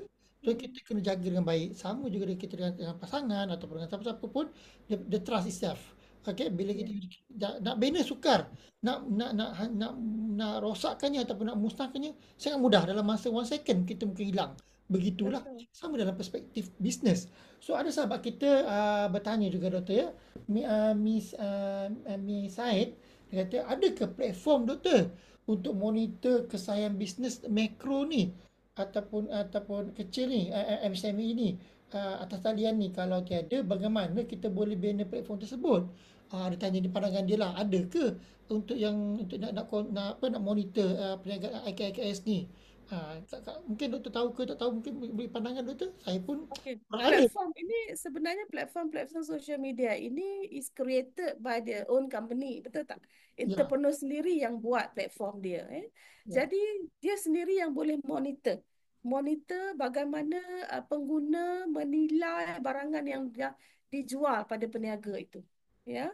so Hmm, kita kena jaga dengan baik. Sama juga dengan kita dengan pasangan ataupun dengan siapa-siapa pun, the trust itself. Okay, bila ya, kita nak bina sukar, nak nak rosakkannya ataupun nak musnahkannya sangat mudah dalam masa 1 second kita mungkin hilang. Begitulah betul. sama dalam perspektif bisnes. So ada sahabat kita bertanya juga doktor ya, Mi Said dia kata adakah platform doktor untuk monitor kesahihan bisnes makro ni ataupun kecil ni MSME ni atas talian ni, kalau tiada bagaimana kita boleh bina platform tersebut? Dia tanya di pandangan dia lah, ada ke untuk nak monitor perniagaan IKS ni? Mungkin doktor tahu ke tak tahu, mungkin beri pandangan doktor. Saya pun Okey, kurang ada. platform ini sebenarnya platform social media ini is created by their own company, betul tak? Ya, Entrepreneur sendiri yang buat platform dia. ya, Jadi dia sendiri yang boleh monitor bagaimana pengguna menilai barangan yang dah dijual pada peniaga itu. Ya,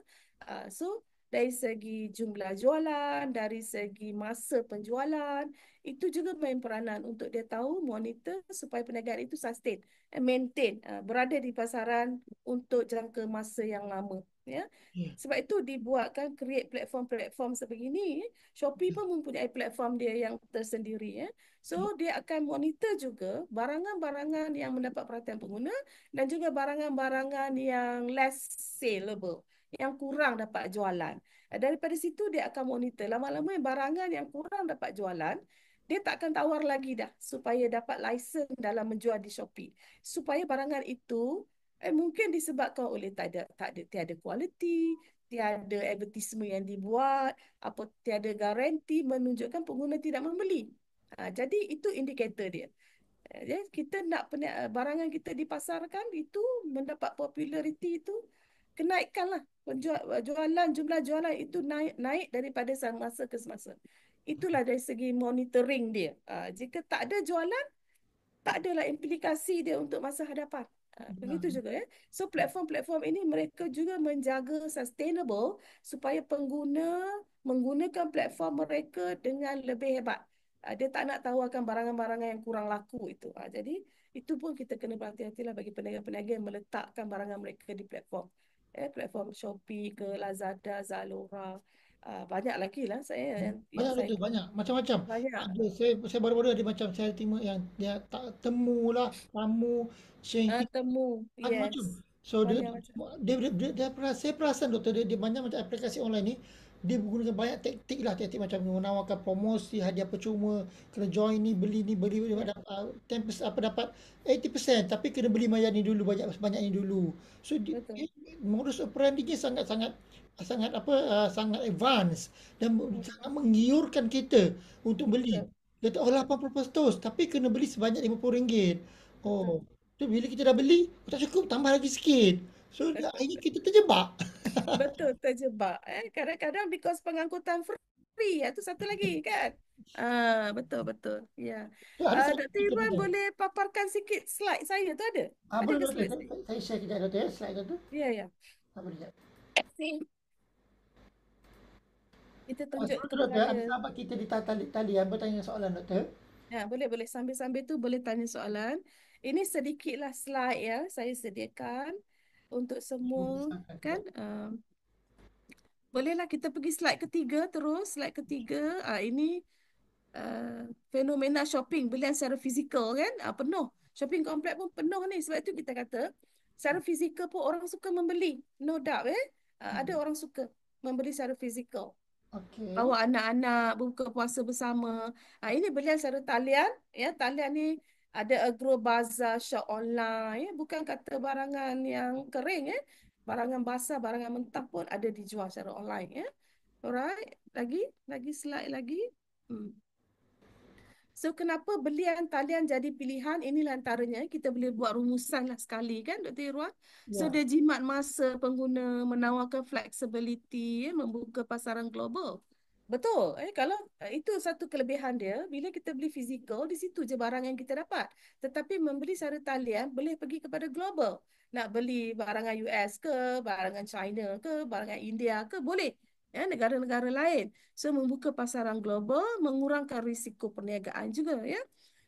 so dari segi jumlah jualan, dari segi masa penjualan, itu juga main peranan untuk dia tahu monitor supaya perniagaan itu sustain maintain berada di pasaran untuk jangka masa yang lama ya. ya, Sebab itu dibuatkan create platform-platform sebegini. Shopee pun mempunyai platform dia yang tersendiri ya. ya, So dia akan monitor juga barangan-barangan yang mendapat perhatian pengguna dan juga barangan-barangan yang less saleable, yang kurang dapat jualan. Daripada situ dia akan monitor lama-lama barangan yang kurang dapat jualan dia tak akan tawar lagi dah supaya dapat lesen dalam menjual di Shopee. Supaya barangan itu mungkin disebabkan oleh tiada kualiti, tiada advertisement yang dibuat, apa tiada garanti menunjukkan pengguna tidak membeli. Jadi itu indikator dia. Kita nak barangan kita dipasarkan itu mendapat populariti itu kenaikan lah jualan, jumlah jualan itu naik naik daripada semasa ke semasa. Itulah dari segi monitoring dia. Jika tak ada jualan, tak adalah implikasi dia untuk masa hadapan. Ya, Begitu juga ya. So platform-platform ini mereka juga menjaga sustainable supaya pengguna menggunakan platform mereka dengan lebih hebat. Dia tak nak tawarkan barangan-barangan yang kurang laku itu. Jadi itu pun kita kena berhati-hatilah bagi peniaga-peniaga yang meletakkan barangan mereka di platform. Platform Shopee ke Lazada, Zalora. Banyak lagi lah saya yang banyak saya betul, banyak macam-macam. banyak. Ada saya baru-baru ada macam saya terima yang dia tak temu lah, tamu, Sheng Temu, macam-macam. yes. So Banyak macam. saya perasan doktor dia banyak macam aplikasi online ni dia menggunakan banyak taktik lah, taktik macam menawarkan promosi hadiah percuma, kena join ni beli Ya, dapat 10% apa dapat 80% tapi kena beli bayar ni dulu banyak ni dulu. So betul. modus operandinya sangat sangat sangat apa sangat advance dan Mm, sangat menggiurkan kita untuk beli. betul, Dia kata, oh 80% tapi kena beli sebanyak RM50. betul. Oh, tu bila kita dah beli, oh, tak cukup, tambah lagi sikit. So, akhirnya kita terjebak. Betul, terjebak. Kadang-kadang because pengangkutan free, itu satu lagi kan. Betul, betul. Ya. So, ada satu Dr. kita Irwan punya. boleh paparkan sikit slide saya tu ada? Ada Boleh ke doktor, slide saya? saya share kejap doktor ya, slide tu. Ya, ya. Boleh kejap. Ni, kita tunjuk Sebelum tu kepada doktor, saya. ada sahabat kita di tali yang bertanya soalan doktor. Ya, boleh, boleh. Sambil-sambil tu boleh tanya soalan. Ini sedikitlah slide ya, saya sediakan untuk semua. Silakan Kan? doktor. Bolehlah kita pergi slide ketiga terus. Slide ketiga, ini fenomena shopping, belian secara fizikal kan, penuh. Shopping komplek pun penuh ni. Sebab itu kita kata, secara fizikal pun orang suka membeli. No doubt ada orang suka membeli secara fizikal. Okey. Bawa anak-anak buka puasa bersama. Ini belian secara talian. Ya, talian ni ada Agrobazar, shop online. Ya. Bukan kata barangan yang kering. Barangan basah, barangan mentah pun ada dijual secara online. Ya. Alright, lagi slide lagi. Hmm. So kenapa belian talian jadi pilihan? Inilah antaranya. Kita boleh buat rumusan lah sekali kan Dr. Irwan. So Ya, dia jimat masa pengguna, menawarkan flexibility, membuka pasaran global. Betul. Kalau itu satu kelebihan dia, bila kita beli fizikal, di situ je barang yang kita dapat. Tetapi membeli secara talian boleh pergi kepada global. Nak beli barangan US ke, barangan China ke, barangan India ke, boleh. Negara-negara lain. So, membuka pasaran global, mengurangkan risiko perniagaan juga, ya.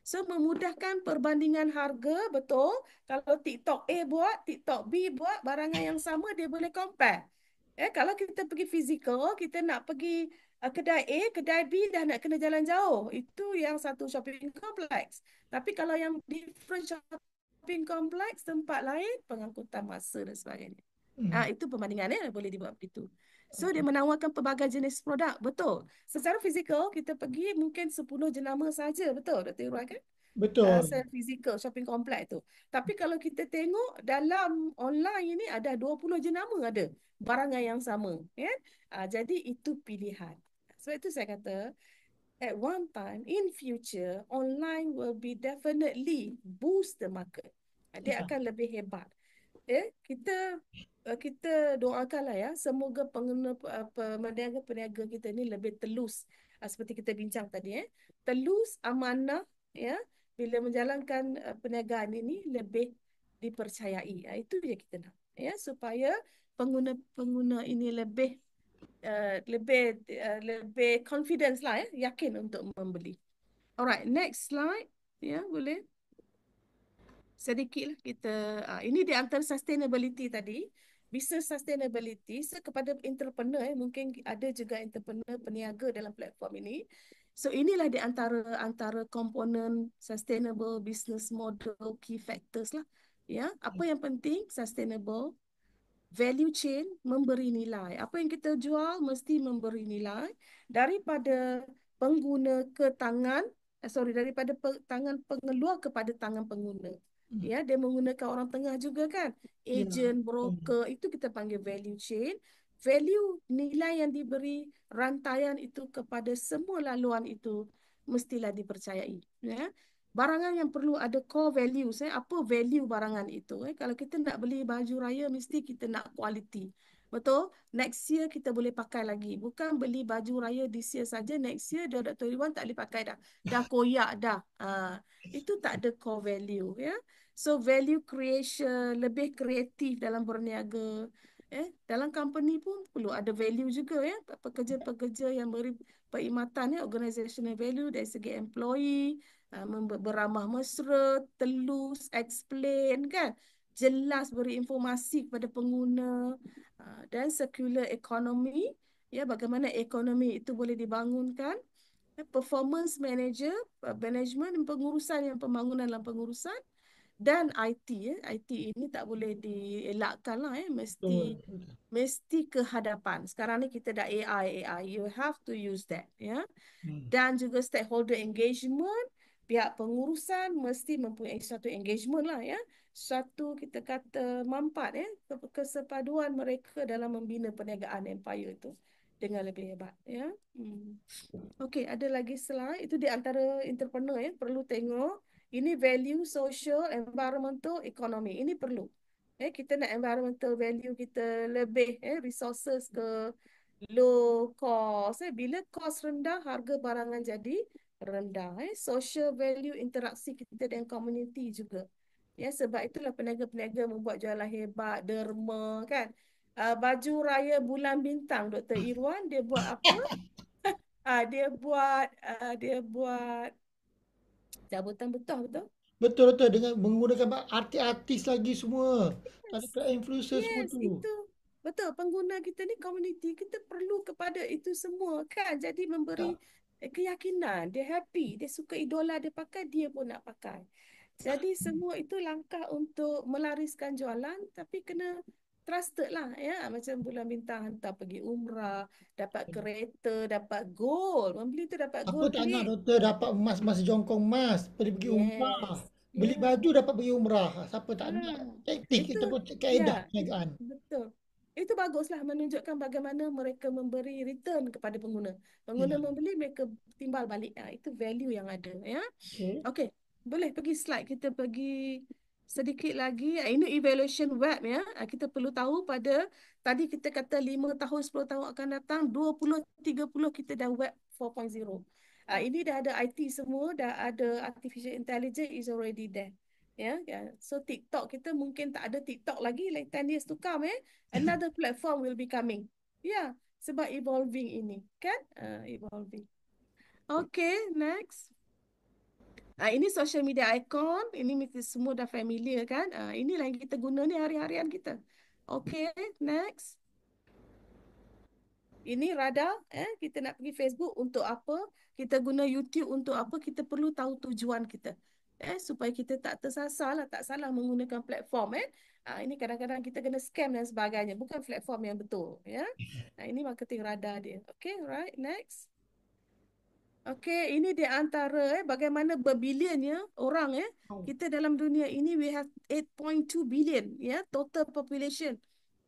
So, memudahkan perbandingan harga, betul. Kalau TikTok A buat, TikTok B buat, barangan yang sama, dia boleh compare. Kalau kita pergi fizikal, kita nak pergi kedai A, kedai B dah nak kena jalan jauh. Itu yang satu shopping complex. Tapi kalau yang different shopping complex, tempat lain, pengangkutan masa dan sebagainya. Itu perbandingannya boleh dibuat begitu. So dia menawarkan pelbagai jenis produk, betul. Secara fizikal kita pergi mungkin 10 jenama saja, betul Dr. Irwan kan? betul. Secara fizikal shopping complex tu. Tapi kalau kita tengok dalam online ini ada 20 jenama ada barangan yang sama, ya. Jadi itu pilihan. Sebab itu saya kata at one time in future online will be definitely boost the market. Dia Ya, akan lebih hebat. Kita doakanlah ya, semoga pengguna peniaga-peniaga kita ni lebih telus, seperti kita bincang tadi, telus, amanah, ya, bila menjalankan perniagaan ini lebih dipercayai. Itu je kita nak, ya, supaya pengguna-pengguna ini lebih confidence lah, ya, yakin untuk membeli. Alright, next slide, ya, boleh. Sedikitlah kita ini di antara sustainability tadi, business sustainability. So kepada entrepreneur, mungkin ada juga entrepreneur peniaga dalam platform ini. So inilah di antara komponen sustainable business model key factors lah, ya. Apa yang penting? Sustainable value chain, memberi nilai. Apa yang kita jual mesti memberi nilai daripada pengguna ke tangan, daripada tangan pengeluar kepada tangan pengguna. Ya, dia menggunakan orang tengah juga kan. ya. Agent, broker, itu kita panggil value chain. Value, nilai yang diberi rantaian itu kepada semua laluan itu mestilah dipercayai. Ya. barangan yang perlu ada core values. Apa value barangan itu? Kalau kita nak beli baju raya, mesti kita nak quality. Betul? Next year kita boleh pakai lagi. Bukan beli baju raya this year saja, next year dah Dr. Iwan tak boleh pakai dah. Dah koyak dah. Itu tak ada core value. Ya. So value creation, lebih kreatif dalam berniaga. Dalam company pun perlu ada value juga ya. Pekerja-pekerja yang beri perkhidmatan ya, organizational value dari segi employee, beramah mesra, telus, explain kan, jelas beri informasi kepada pengguna, dan circular economy, ya bagaimana ekonomi itu boleh dibangunkan, performance manager, management dan pengurusan yang pembangunan dalam pengurusan, dan IT ya. IT ini tak boleh dielakkan lah mesti Betul. Betul. mesti ke hadapan. Sekarang ni kita dah AI, you have to use that ya. Hmm. Dan juga stakeholder engagement, pihak pengurusan mesti mempunyai satu engagement lah ya, satu kita kata manfaat ya, kesepaduan mereka dalam membina perniagaan empire itu dengan lebih hebat ya. Okey, ada lagi slide. Itu di antara entrepreneur ya, perlu tengok. Ini value social, environmental, economy. Ini perlu. Kita nak environmental value kita lebih, resources ke low cost. Bila cost rendah, harga barangan jadi rendah. Social value, interaksi kita dengan community juga. Ya, sebab itulah peniaga-peniaga membuat jualan hebat, derma kan. Baju raya bulan bintang, Dr. Irwan, dia buat apa? Dia buat cabutan betah betul. Betul betul dengan menggunakan artis-artis lagi semua. Yes, Tadi influencer semua yes, tu. itu betul. Pengguna kita ni community, kita perlu kepada itu semua kan. Jadi memberi Tak. keyakinan, dia happy, dia suka idola dia pakai, dia pun nak pakai. Jadi semua itu langkah untuk melariskan jualan, tapi kena trusted lah ya. Macam bulan bintang hantar pergi umrah, dapat kereta, dapat gold. Membeli tu dapat Siapa gold tak nak plate. doktor dapat emas, emas jongkong emas, pergi umrah. Yes. Beli Ya. baju dapat pergi umrah. Siapa tak nak? Hmm. Taktik Itu ataupun ya, kaedah perniagaan. betul. Itu baguslah menunjukkan bagaimana mereka memberi return kepada pengguna. Pengguna Ya. membeli, mereka timbal balik. Itu value yang ada ya. Okey. Okey, boleh pergi slide kita pergi sedikit lagi. Ini evaluation web ya. Kita perlu tahu pada tadi kita kata 5 tahun 10 tahun akan datang, 20 30 kita dah web 4.0. Ini dah ada IT semua, dah ada artificial intelligence is already there. Ya. So TikTok kita mungkin tak ada TikTok lagi like 10 years to come. Another platform will be coming. Ya, sebab evolving ini kan? Evolving. Okay, next. Ini social media icon. Ini mesti semua dah familiar kan? Inilah yang kita guna ni hari-harian kita. Okay, next. Ini radar. Kita nak pergi Facebook untuk apa? Kita guna YouTube untuk apa? Kita perlu tahu tujuan kita. Supaya kita tak tersasar lah, tak salah menggunakan platform. Ini kadang-kadang kita kena scam dan sebagainya. Bukan platform yang betul. Ya. Ini marketing radar dia. Okay, right. Next. Okey, ini di antara bagaimana berbiliannya orang. Wow. Kita dalam dunia ini we have 8.2 billion ya, total population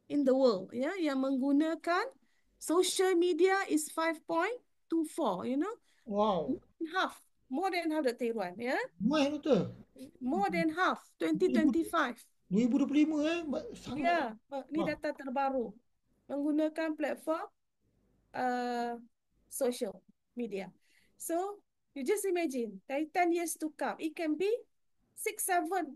in the world ya, yang menggunakan social media is 5.24, Wow. half, more than half, Dr. Irwan ya, Mai doktor. more than half 2000 2025 2025 sangat. ya. Ini Wah. data terbaru menggunakan platform uh, social media. So you just imagine, dari 10 years to come, it can be 6, 7.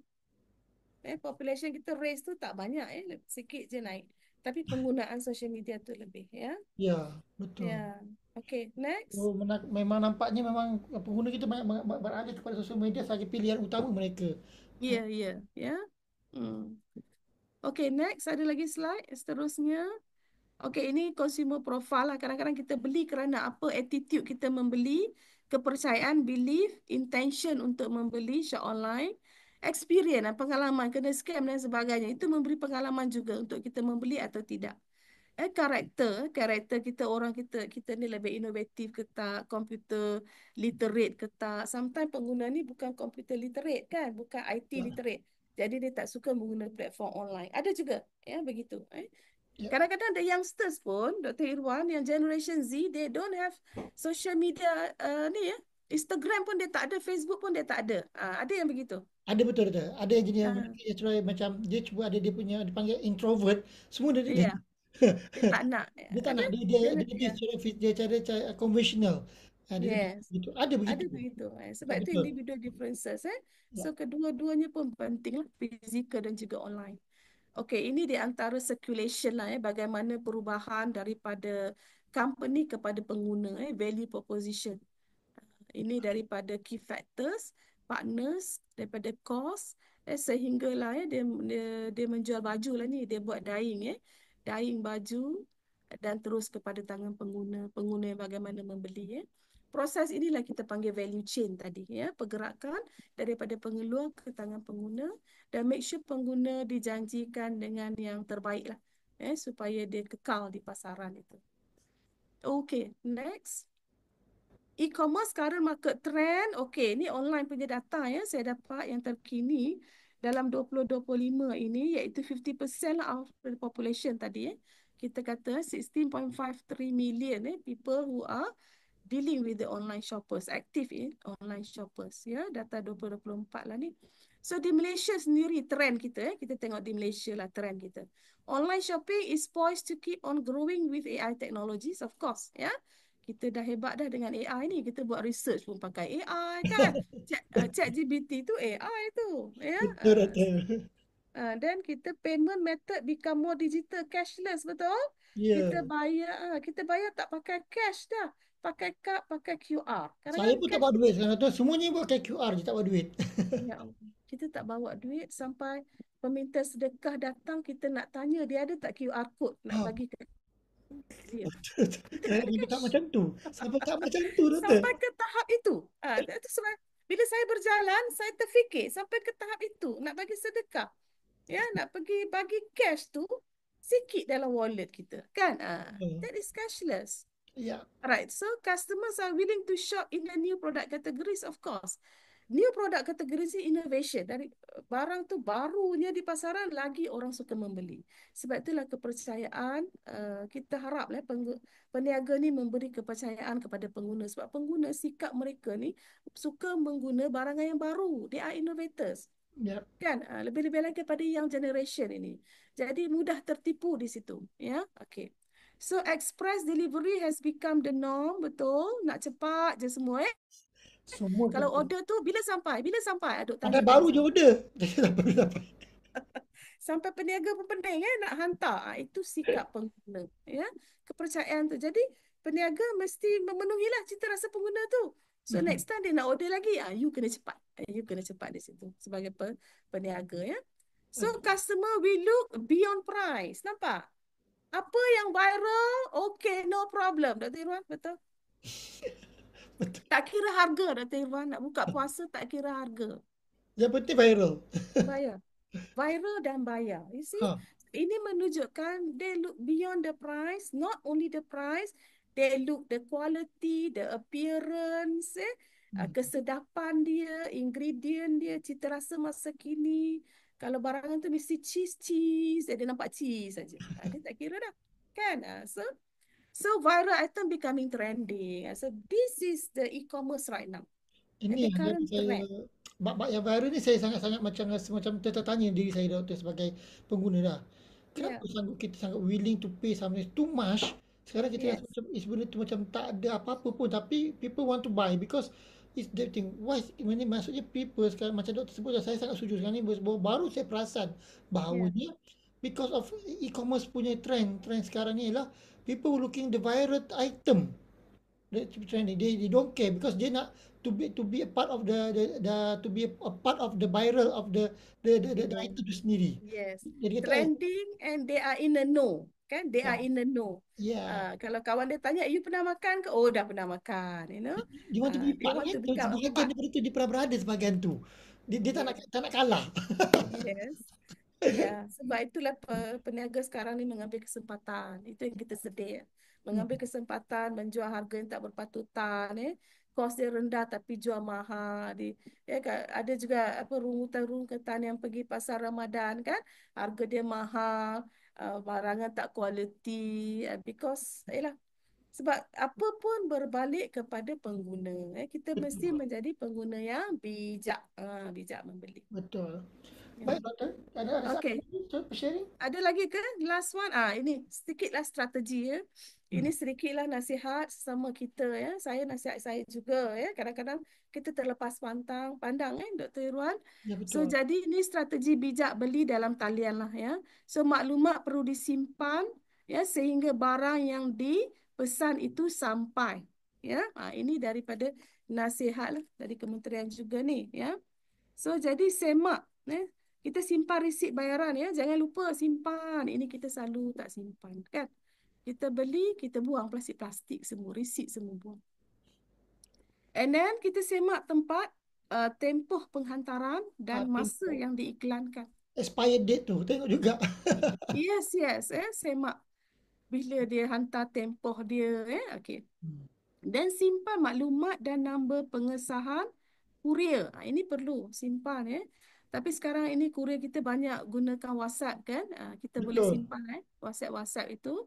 Population kita raise tu tak banyak, sikit je naik. Tapi penggunaan social media tu lebih, ya. Ya, betul. Ya. Okay, next. Oh, memang nampaknya memang pengguna kita banyak beralih kepada sosial media sebagai pilihan utama mereka. Ya, ya, ya. Okay, next. Ada lagi slide seterusnya. Okay, ini consumer profile lah. Kadang-kadang kita beli kerana apa, attitude kita membeli, kepercayaan, belief, intention untuk membeli shop online, experience, pengalaman, kena scam dan sebagainya. Itu memberi pengalaman juga untuk kita membeli atau tidak. Karakter kita, orang kita ni lebih inovatif ke tak, komputer literate ke tak. Sometimes pengguna ni bukan komputer literate kan, bukan IT Ya, literate. Jadi dia tak suka menggunakan platform online. Ada juga, begitu. ya, Kadang-kadang the youngsters pun, Dr. Irwan, yang generation Z, they don't have social media ni Instagram pun dia tak ada, Facebook pun dia tak ada. Ada yang begitu. Ada betul betul. Ada yang jenis Ah, mereka yang try macam dia cuba ada dia punya dipanggil introvert, semua dia ya, dia tak nak. dia tak Ada nak dia dia ya. secara dia cara konvensional. Dia Yes. gitu. Ada Ada begitu. begitu. Ya Sebab itu betul. individual differences. Ya. So kedua-duanya pun penting lah, fizikal dan juga online. Okey, ini di antara circulation lah bagaimana perubahan daripada company kepada pengguna, value proposition. Ini daripada key factors, partners, daripada cost, sehinggalah dia menjual baju lah ni, dia buat dyeing baju dan terus kepada tangan pengguna, pengguna yang bagaimana membeli. Proses inilah kita panggil value chain tadi, pergerakan daripada pengeluar ke tangan pengguna, dan make sure pengguna dijanjikan dengan yang terbaik lah, supaya dia kekal di pasaran itu. Okay, next. E-commerce current market trend, okey, ni online punya data saya dapat yang terkini dalam 2025 ini, iaitu 50% lah of the population tadi Kita kata 16.53 million people who are dealing with the online shoppers, active in online shoppers, data 2024 lah ni. So di Malaysia sendiri trend kita, kita tengok di Malaysia lah trend kita. Online shopping is poised to keep on growing with AI technologies, of course, Kita dah hebat dah dengan AI ni, kita buat research pun pakai AI kan. Chat GPT tu AI tu, Betul betul. Dan kita payment method become more digital, cashless, betul? Ya. Kita bayar tak pakai cash dah, pakai kad, pakai QR. Saya Kadang-kadang pun tak cash, bawa duit sekarang tu. Semuanya pakai QR je tak bawa duit. ya Allah. Kita tak bawa duit sampai peminta sedekah datang, kita nak tanya dia ada tak QR code nak Ha, bagi ke dia. betul. Kita tak ada Sampai tak cash. macam tu. Sampai tak macam tu doktor. Sampai ke tahap itu. Itu sebab bila saya berjalan, saya terfikir sampai ke tahap itu nak bagi sedekah. Nak pergi bagi cash tu sikit dalam wallet kita, kan? Ya. That is cashless. Ya. Right. So customers are willing to shop in the new product categories, of course. New product categories ni innovation. Dari barang tu barunya di pasaran, lagi orang suka membeli. Sebab itulah kepercayaan, kita harap peniaga ni memberi kepercayaan kepada pengguna. Sebab pengguna, sikap mereka ni suka mengguna barangan yang baru. They are innovators. Ya. Kan? Lebih-lebih lagi pada young generation ini. Jadi mudah tertipu di situ. Okay. So express delivery has become the norm, betul? Nak cepat je semua. Semua Kalau kata. order tu bila sampai? Bila sampai? Aduk tanya Padahal bila baru je sampai. order. Dia baru sampai. Sampai peniaga pun pening nak hantar. Itu sikap pengguna, kepercayaan tu. Jadi peniaga mesti memenuhilah cita rasa pengguna tu. So Mhm. next time dia nak order lagi, you kena cepat. You kena cepat di situ sebagai peniaga, So customer will look beyond price. Nampak? Apa yang viral, okay, no problem. Dr. Irwan, betul? Betul. Tak kira harga, Dr. Irwan. Nak buka puasa, tak kira harga. Yang penting viral. Bayar. Viral dan bayar. You see? Ha. Ini menunjukkan they look beyond the price, not only the price, they look the quality, the appearance, Hmm. kesedapan dia, ingredient dia, cita rasa masa kini. Kalau barangan tu mesti cheese, dia nampak cheese saja. Dia tak kira dah. Kan? So viral item becoming trending. So this is the e-commerce right now. And Ini the yang jadi current saya trend. bab-bab yang viral ni saya sangat-sangat macam rasa macam tertanya diri saya doktor sebagai pengguna dah. Kenapa Yeah. kita sangat willing to pay something too much? Sekarang kita rasa Yes. macam benda tu macam tak ada apa-apa pun tapi people want to buy because it's that thing. Why ini maksudnya people sekarang macam doktor sebut dah, saya sangat setuju sekarang ni baru saya perasan Yeah. bahawanya because of e-commerce punya trend sekarang ni ialah people looking the viral item. They trending. They don't care because they nak to be a part of the to be a part of the viral of the Yeah. item tu sendiri. Yes. Jadi kata, Trending and they are in the know. Kan? They are yeah, in the know. yeah. Kalau kawan dia tanya, you pernah makan ke? Oh, dah pernah makan. Dia want to be They part want kan? to become a Sebahagian part. daripada tu dia pernah berada sebahagian tu. Dia Yes. tak nak kalah. Yes. Ya, sebab itulah peniaga sekarang ni mengambil kesempatan. Itu yang kita sedih. Hmm. Mengambil kesempatan menjual harga yang tak berpatutan. Kos dia rendah tapi jual mahal. Ada juga apa rungutan-rungutan yang pergi pasar Ramadan kan. Harga dia mahal. Barangan tak kualiti. Because, Sebab apa pun berbalik kepada pengguna. Kita mesti Betul. menjadi pengguna yang bijak. Bijak membeli. Betul. Ya. Baik doktor, ada soalan Okey. lagi untuk sharing? Ada lagi ke? Last one. Ini sedikitlah strategi ya. Hmm. Ini sedikitlah nasihat sesama kita ya. Saya nasihat saya juga ya. Kadang-kadang kita terlepas pandang Dr. Irwan. Ya So betul. jadi ini strategi bijak beli dalam talian lah ya. So maklumat perlu disimpan ya sehingga barang yang dipesan itu sampai. Ya, ini daripada nasihat lah dari kementerian juga ni ya. So jadi semak kita simpan resit bayaran ya. Jangan lupa simpan. Ini kita selalu tak simpan kan. Kita beli, kita buang plastik-plastik semua, resit semua buang. And then kita semak tempat, tempoh penghantaran dan masa Tempoh. yang diiklankan. Expired date tu, tengok juga. Yes, yes, semak bila dia hantar tempoh dia okey. Hmm. Dan simpan maklumat dan nombor pengesahan kurier. Ini perlu simpan Tapi sekarang ini kurier kita banyak gunakan WhatsApp kan. Kita boleh Betul. simpan WhatsApp itu.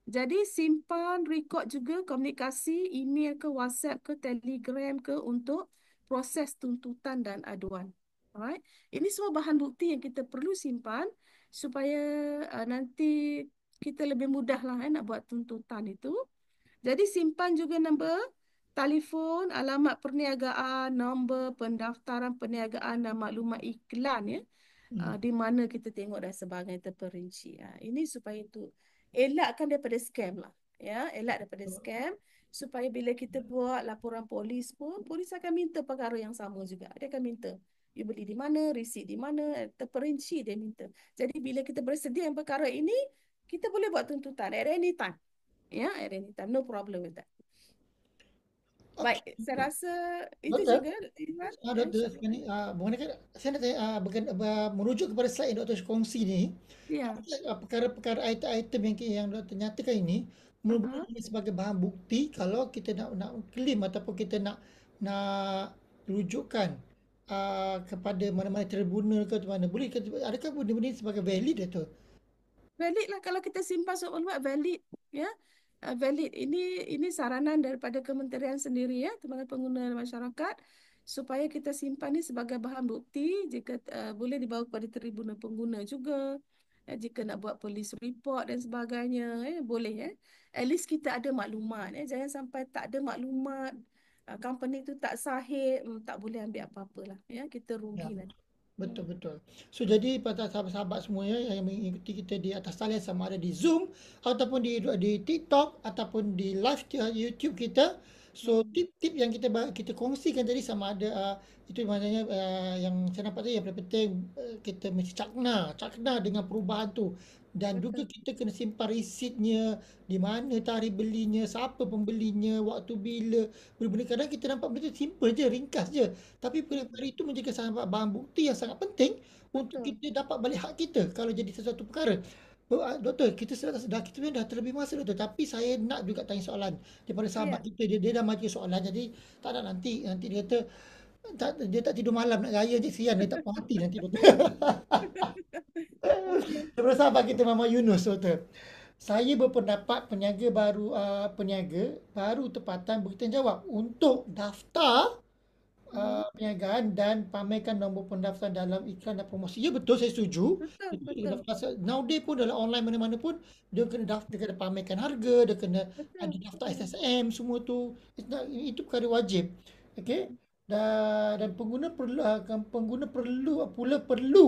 Jadi simpan rekod juga komunikasi email ke WhatsApp ke Telegram ke untuk proses tuntutan dan aduan. Alright. Ini semua bahan bukti yang kita perlu simpan supaya nanti kita lebih mudah lah nak buat tuntutan itu. Jadi simpan juga nombor telefon, alamat perniagaan, nombor pendaftaran perniagaan dan maklumat iklan Hmm. di mana kita tengok dan sebagainya terperinci. Ini supaya itu elakkan daripada scam lah. Ya, elak daripada scam supaya bila kita buat laporan polis pun, polis akan minta perkara yang sama juga. Dia akan minta you beli di mana, resit di mana, terperinci dia minta. Jadi bila kita bersedia yang perkara ini, kita boleh buat tuntutan at any time. Ya, at any time. No problem with that. Baik, Okey. saya rasa itu Doktor, juga, Iwan. Doktor InsyaAllah. sekarang ni, mengenai saya nak tanya, merujuk kepada slide yang Doktor kongsi ni, Ya. apakah perkara-perkara item-item yang Doktor nyatakan ini Aha. boleh sebagai bahan bukti kalau kita nak claim ataupun kita nak rujukkan kepada mana-mana tribunal ke mana. Boleh ke, adakah benda-benda ini sebagai valid Doktor? Valid lah kalau kita simpan surat maklumat valid ya. Valid ini saranan daripada kementerian sendiri ya, teman pengguna masyarakat supaya kita simpan ni sebagai bahan bukti jika boleh dibawa kepada tribunal pengguna juga. Jika nak buat polis report dan sebagainya boleh At least kita ada maklumat jangan sampai tak ada maklumat company tu tak sahih tak boleh ambil apa-apa lah ya, kita Ya. rugi nanti. Betul betul. So jadi pada sahabat-sahabat semua ya, yang mengikuti kita di atas talian sama ada di Zoom ataupun di TikTok ataupun di live YouTube kita. So Hmm. tip-tip yang kita kongsikan tadi sama ada itu maknanya yang saya nampak tadi yang paling penting kita mesti cakna dengan perubahan tu, dan juga Betul. kita kena simpan resitnya, di mana tarikh belinya, siapa pembelinya, waktu bila. Benda-benda kadang kita nampak benda tu simple je, ringkas je. Tapi perkara itu menjadi bahan bukti yang sangat penting untuk Betul. kita dapat balik hak kita kalau jadi sesuatu perkara. Doktor, kita kita dah terlebih masa doktor, tapi saya nak juga tanya soalan daripada sahabat Ya. kita, dia dah maju soalan, jadi tak nak nanti dia kata dia tak tidur malam nak raya je, sian dia tak puas hati nanti doktor. Okey. Daripada sahabat kita Mama Yunus doktor. Saya berpendapat peniaga baru tempatan bertanggungjawab untuk daftar Mhm. perniagaan dan pamerkan nombor pendaftaran dalam iklan dan promosi. Ya betul, saya setuju. Betul, Itu kena betul, daftar. Nowadays pun dalam online mana-mana pun dia kena daftar, dia kena pamerkan harga, dia kena ada betul, daftar betul. SSM semua tu. Itu perkara wajib. Okey. Dan pengguna perlu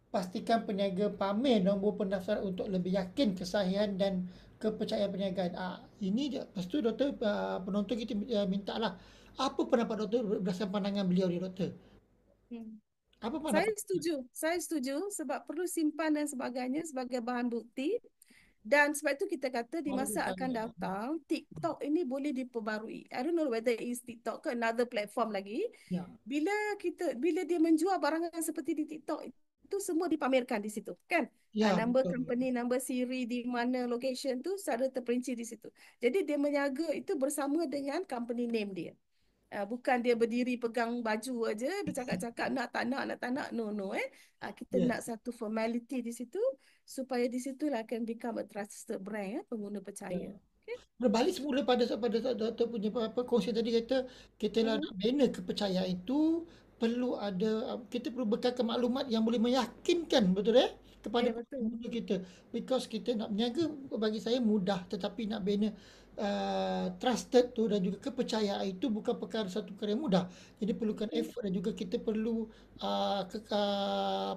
pastikan peniaga pamer nombor pendaftaran untuk lebih yakin kesahihan dan kepercayaan perniagaan. Ini je. Lepas tu doktor, penonton kita minta lah, apa pendapat doktor berdasarkan pandangan beliau ni doktor? Hmm. Apa Saya pendapat? setuju. Saya setuju sebab perlu simpan dan sebagainya sebagai bahan bukti. Dan sebab itu kita kata di Baru masa akan tanya. datang, TikTok ini boleh diperbarui. I don't know whether it is TikTok ke another platform lagi. Ya, Bila dia menjual barangan seperti di TikTok, itu semua dipamerkan di situ, kan? ya Number betul. company, number siri, di mana location tu, secara terperinci di situ. Jadi dia menjaga itu bersama dengan company name dia. Bukan dia berdiri pegang baju aja bercakap-cakap nak tak nak no no kita Yes. nak satu formality di situ supaya di situlah can become a trusted brand pengguna Ya. percaya. Berbalik semula pada doktor punya apa kongsi tadi kata kita lah Mhm. nak bina kepercayaan itu perlu ada kita perlu bekalkan maklumat yang boleh meyakinkan betul kepada Ya, betul. pengguna kita because kita nak berniaga bagi saya mudah tetapi nak bina trusted tu dan juga kepercayaan itu bukan satu perkara yang mudah jadi perlukan effort dan juga kita perlu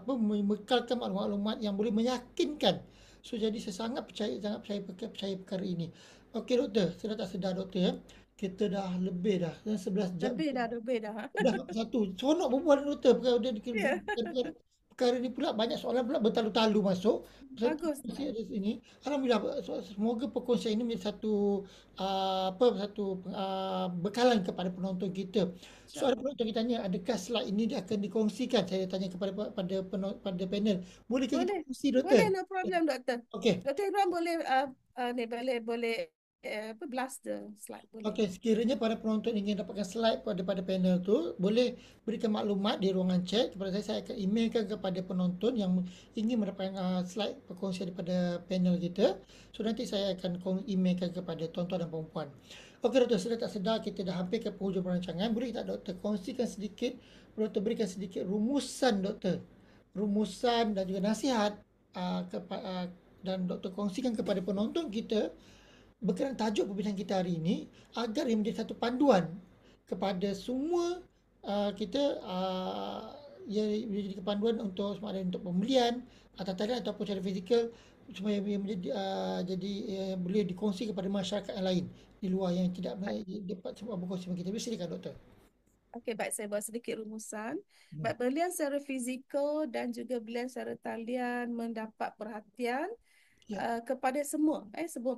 memekalkan maklumat-maklumat yang boleh meyakinkan so jadi saya sangat percaya perkara ini. Okey doktor, saya dah tak sedar doktor ya. Kita dah lebih dah, dah 11 jam. Lebih dah. Dah satu. Seronok berbual dengan doktor. Ya, Perkara ni pula banyak soalan pula bertalu-talu masuk. Saya bagus. mesti ada sini. Alhamdulillah semoga perkongsian ini menjadi satu bekalan kepada penonton kita. Soalan InsyaAllah. penonton kita tanya, adakah slide ini dia akan dikongsikan? Saya tanya pada panel. Bolehkah kita Boleh. kongsi doktor? Boleh, no problem, doktor. Okey. Doktor Imran boleh, ni boleh apa, blast the slide. Boleh. Okey, sekiranya para penonton ingin dapatkan slide pada panel tu, boleh berikan maklumat di ruangan chat kepada saya. Saya akan emailkan kepada penonton yang ingin mendapatkan slide perkongsian daripada panel kita. So nanti saya akan emailkan kepada tuan-tuan dan puan-puan. Okey doktor, sedar tak sedar kita dah hampir ke penghujung perancangan. Boleh tak doktor kongsikan sedikit, doktor berikan sedikit rumusan doktor. Rumusan dan juga nasihat dan doktor kongsikan kepada penonton kita berkenaan tajuk perbincangan kita hari ini agar ia menjadi satu panduan kepada semua kita ia menjadi panduan untuk sama ada untuk pembelian atau talian ataupun secara fizikal supaya ia menjadi boleh dikongsi kepada masyarakat yang lain di luar yang tidak dapat sempat berkongsi dengan kita. Silakan doktor. Okey, baik, saya buat sedikit rumusan. Hmm. Baik, belian secara fizikal dan juga belian secara talian mendapat perhatian Ya, kepada semua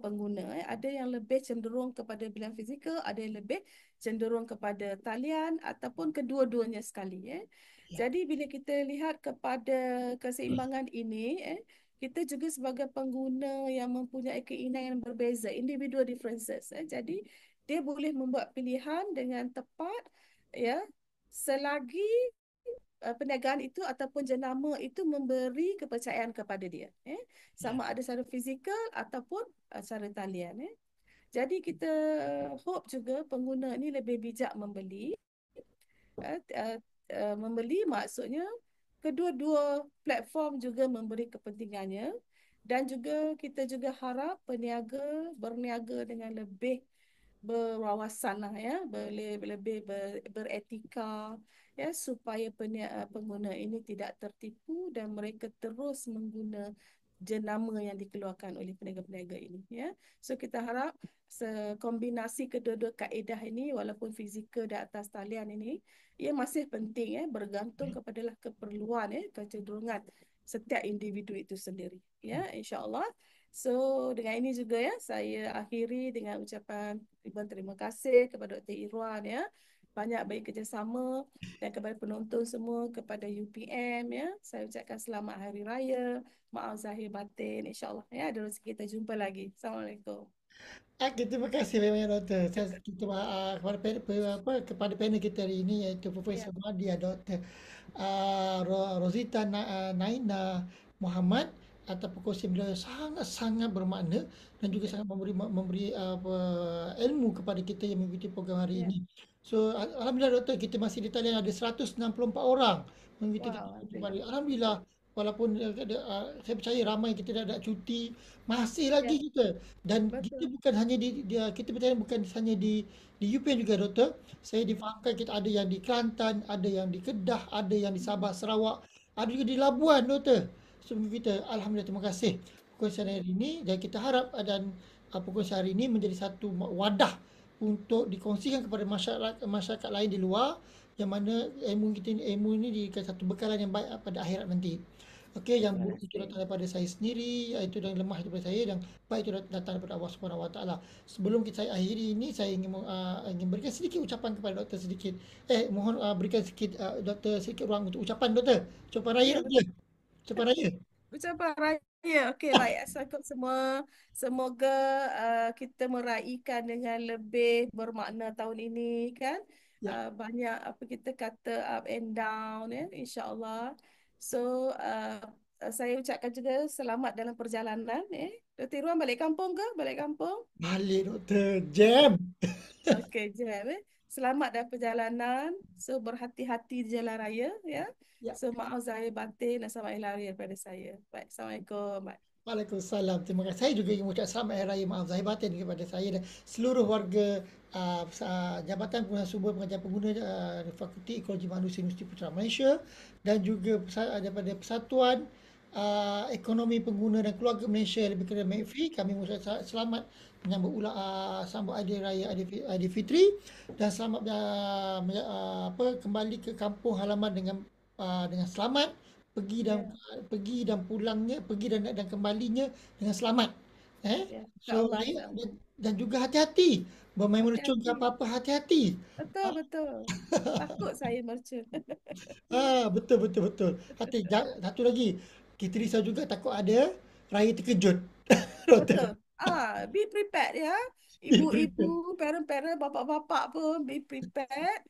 pengguna. Ada yang lebih cenderung kepada belian fizikal, ada yang lebih cenderung kepada talian ataupun kedua-duanya sekali. ya, Jadi bila kita lihat kepada keseimbangan ini, kita juga sebagai pengguna yang mempunyai keinginan yang berbeza, individual differences. Jadi dia boleh membuat pilihan dengan tepat, ya, selagi perniagaan itu ataupun jenama itu memberi kepercayaan kepada dia, ya. sama ada secara fizikal ataupun secara talian. Jadi kita hope juga pengguna ini lebih bijak membeli. eh, eh, Membeli maksudnya kedua-dua platform juga memberi kepentingannya, dan juga kita juga harap peniaga berniaga dengan lebih berwawasan lah, ya, boleh lebih beretika, ya, supaya pengguna ini tidak tertipu dan mereka terus mengguna jenama yang dikeluarkan oleh peniaga-peniaga ini, ya. So kita harap kombinasi kedua-dua kaedah ini walaupun fizikal di atas talian ini ia masih penting, bergantung kepada keperluan, kecenderungan setiap individu itu sendiri, ya, insya-Allah. So dengan ini juga, ya, saya akhiri dengan ucapan ribuan terima kasih kepada Dr. Irwan, ya. Banyak baik kerjasama, dan kepada penonton semua, kepada UPM, ya. Saya ucapkan selamat Hari Raya. Maaf zahir batin, insya-Allah, ya. Ada rezeki kita jumpa lagi. Assalamualaikum. Okey, terima kasih banyak doktor. Kita kepada panel kita hari ini iaitu Ya, Profesor Nadia Dr. Rozita Naina Muhammad atas perkongsian beliau yang sangat-sangat bermakna dan juga sangat memberi ilmu kepada kita yang mengikuti program hari ya. ini. So alhamdulillah doktor kita masih di talian ada 164 orang mengikuti kita Wow, hari. alhamdulillah. Alhamdulillah walaupun saya percaya ramai kita dah ada cuti masih Ya, lagi kita dan kita betul. bukan hanya kita bertanya bukan hanya di UPN juga doktor. Saya Ya, difahamkan kita ada yang di Kelantan, ada yang di Kedah, ada yang di Sabah Sarawak, ada juga di Labuan doktor. So kita alhamdulillah terima kasih perkongsian hari ini dan kita harap dan perkongsian hari ini menjadi satu wadah untuk dikongsikan kepada masyarakat masyarakat lain di luar yang mana ilmu ini dijadikan satu bekalan yang baik pada akhirat nanti. Okey, yang terima buruk itu kasih. datang daripada saya sendiri, iaitu yang lemah daripada saya dan baik itu datang daripada Allah Subhanahu Wa Taala. Sebelum saya akhiri ini, saya ingin berikan sedikit ucapan kepada doktor sedikit. Mohon berikan sedikit doktor sedikit ruang untuk ucapan doktor. Ucapan raya Ya, doktor. betul. Ucapan raya. Ucapan raya. Okey, baik. Assalamualaikum semua. Semoga kita meraihkan dengan lebih bermakna tahun ini, kan. Ya. Banyak apa kita kata up and down, ya, insya-Allah. So saya ucapkan juga selamat dalam perjalanan, Dr. Irwan balik kampung ke? Balik kampung? Balik doktor. Jam. Okey, jam eh. Selamat dah perjalanan. So berhati-hati di jalan raya ya. Ya. So maaf zahir batin dan selamat hari raya daripada saya. Baik, Assalamualaikum. Baik. Waalaikumsalam. Terima kasih. Saya juga ingin mengucap selamat Hari Raya Maaf Zahir Batin kepada saya dan seluruh warga Jabatan Pengguna Sumber Pengajian Pengguna Fakulti Ekologi Manusia Universiti Putra Malaysia dan juga daripada Persatuan Ekonomi Pengguna dan Keluarga Malaysia lebih kurang MAKFI. Kami mengucapkan selamat menyambut sambut Hari Raya Aidilfitri dan selamat kembali ke kampung halaman dengan selamat Ya, pergi dan pulangnya, pergi dan kembalinya dengan selamat. ya. So InsyaAllah, insyaAllah. dan juga hati-hati. Bermain mercun ke Hati-hati. apa-apa hati-hati. Betul, betul. Takut saya mercun. Betul betul betul. Satu lagi. Kita risau juga takut ada raya terkejut. Doktor. Betul. Be prepared ya. Be prepared. Ibu-ibu, parent-parent, bapak-bapak pun be prepared.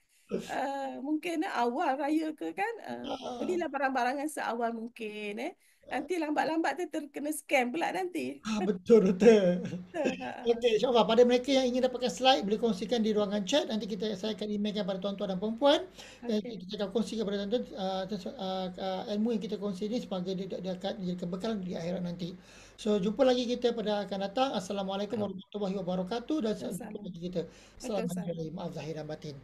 Mungkin awal raya ke kan, Ah, belilah barang-barang yang seawal mungkin Nanti lambat-lambat tu terkena scam pula nanti. betul betul. Ha. Okey, insyaAllah pada mereka yang ingin dapatkan slide boleh kongsikan di ruangan chat. Nanti saya akan emailkan pada tuan-tuan dan puan-puan. Okey. Kita akan kongsikan kepada tuan-tuan ilmu yang kita kongsi ini sebagai dia akan menjadi bekal di akhirat nanti. So, jumpa lagi kita pada akan datang. Assalamualaikum warahmatullahi wabarakatuh dan jumpa Waalaikumsalam. lagi kita. Selamat Hari Waalaikumsalam. Raya. Maaf zahir dan batin.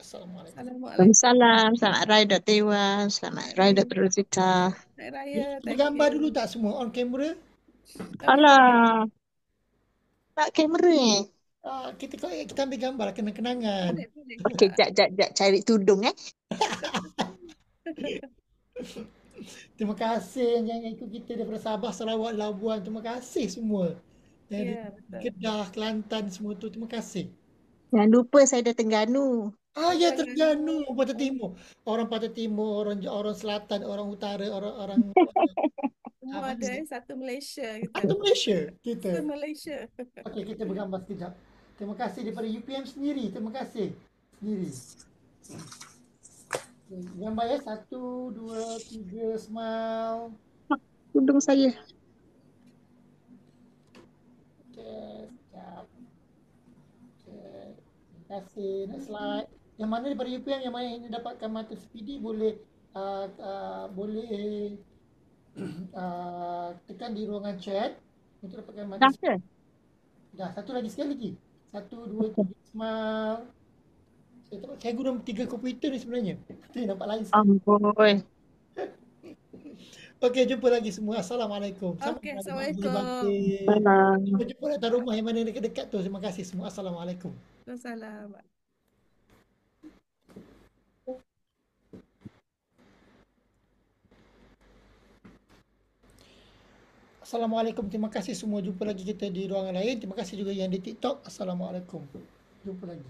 Assalamualaikum. Assalamualaikum. Waalaikumsalam. Selamat Raya Dr. Iwan. Selamat Raya Hari Dr. Rosita. Raya, Kita thank bergambar dulu you. tak semua on camera? Okey, okey. Alah, tak kamera ni. Kita ambil gambar kenang-kenangan. Boleh, boleh. Okey, jap. Cari tudung Terima kasih yang ikut kita daripada Sabah, Sarawak, Labuan. Terima kasih semua. Yang dari Ya, betul. Kedah, Kelantan semua tu. Terima kasih. Jangan lupa saya dah Terengganu. Ya Terengganu. Terengganu, Pantai Timur. Orang Pantai Timur, orang Selatan, orang Utara, orang Semua apa ada ni? satu Malaysia kita. Satu Malaysia kita. Se-Malaysia. Okey, kita bergambar sekejap. Terima kasih daripada UPM sendiri. Terima kasih. Sendiri. Okay, gambar ya. 1, 2, 3, smile. Tudung saya. Okay, sekejap. Okay. Terima kasih. Next slide. Yang mana daripada UPM yang mana yang dapatkan mata speedy boleh boleh tekan di ruangan chat untuk dapatkan mata Dah speedy. ke? Dah, satu lagi sekali lagi. 1, 2, 3, smile. Saya guna 3 komputer ni sebenarnya. Tu nampak lain sikit. Amboi. Okey, jumpa lagi semua. Assalamualaikum. Selamat Okey, Hari Raya Assalamualaikum. Batin. Salam. Jumpa jumpa datang rumah yang mana dekat-dekat tu. Terima kasih semua. Assalamualaikum. Waalaikumsalam. Assalamualaikum. Terima kasih semua. Jumpa lagi kita di ruangan lain. Terima kasih juga yang di TikTok. Assalamualaikum. Jumpa lagi.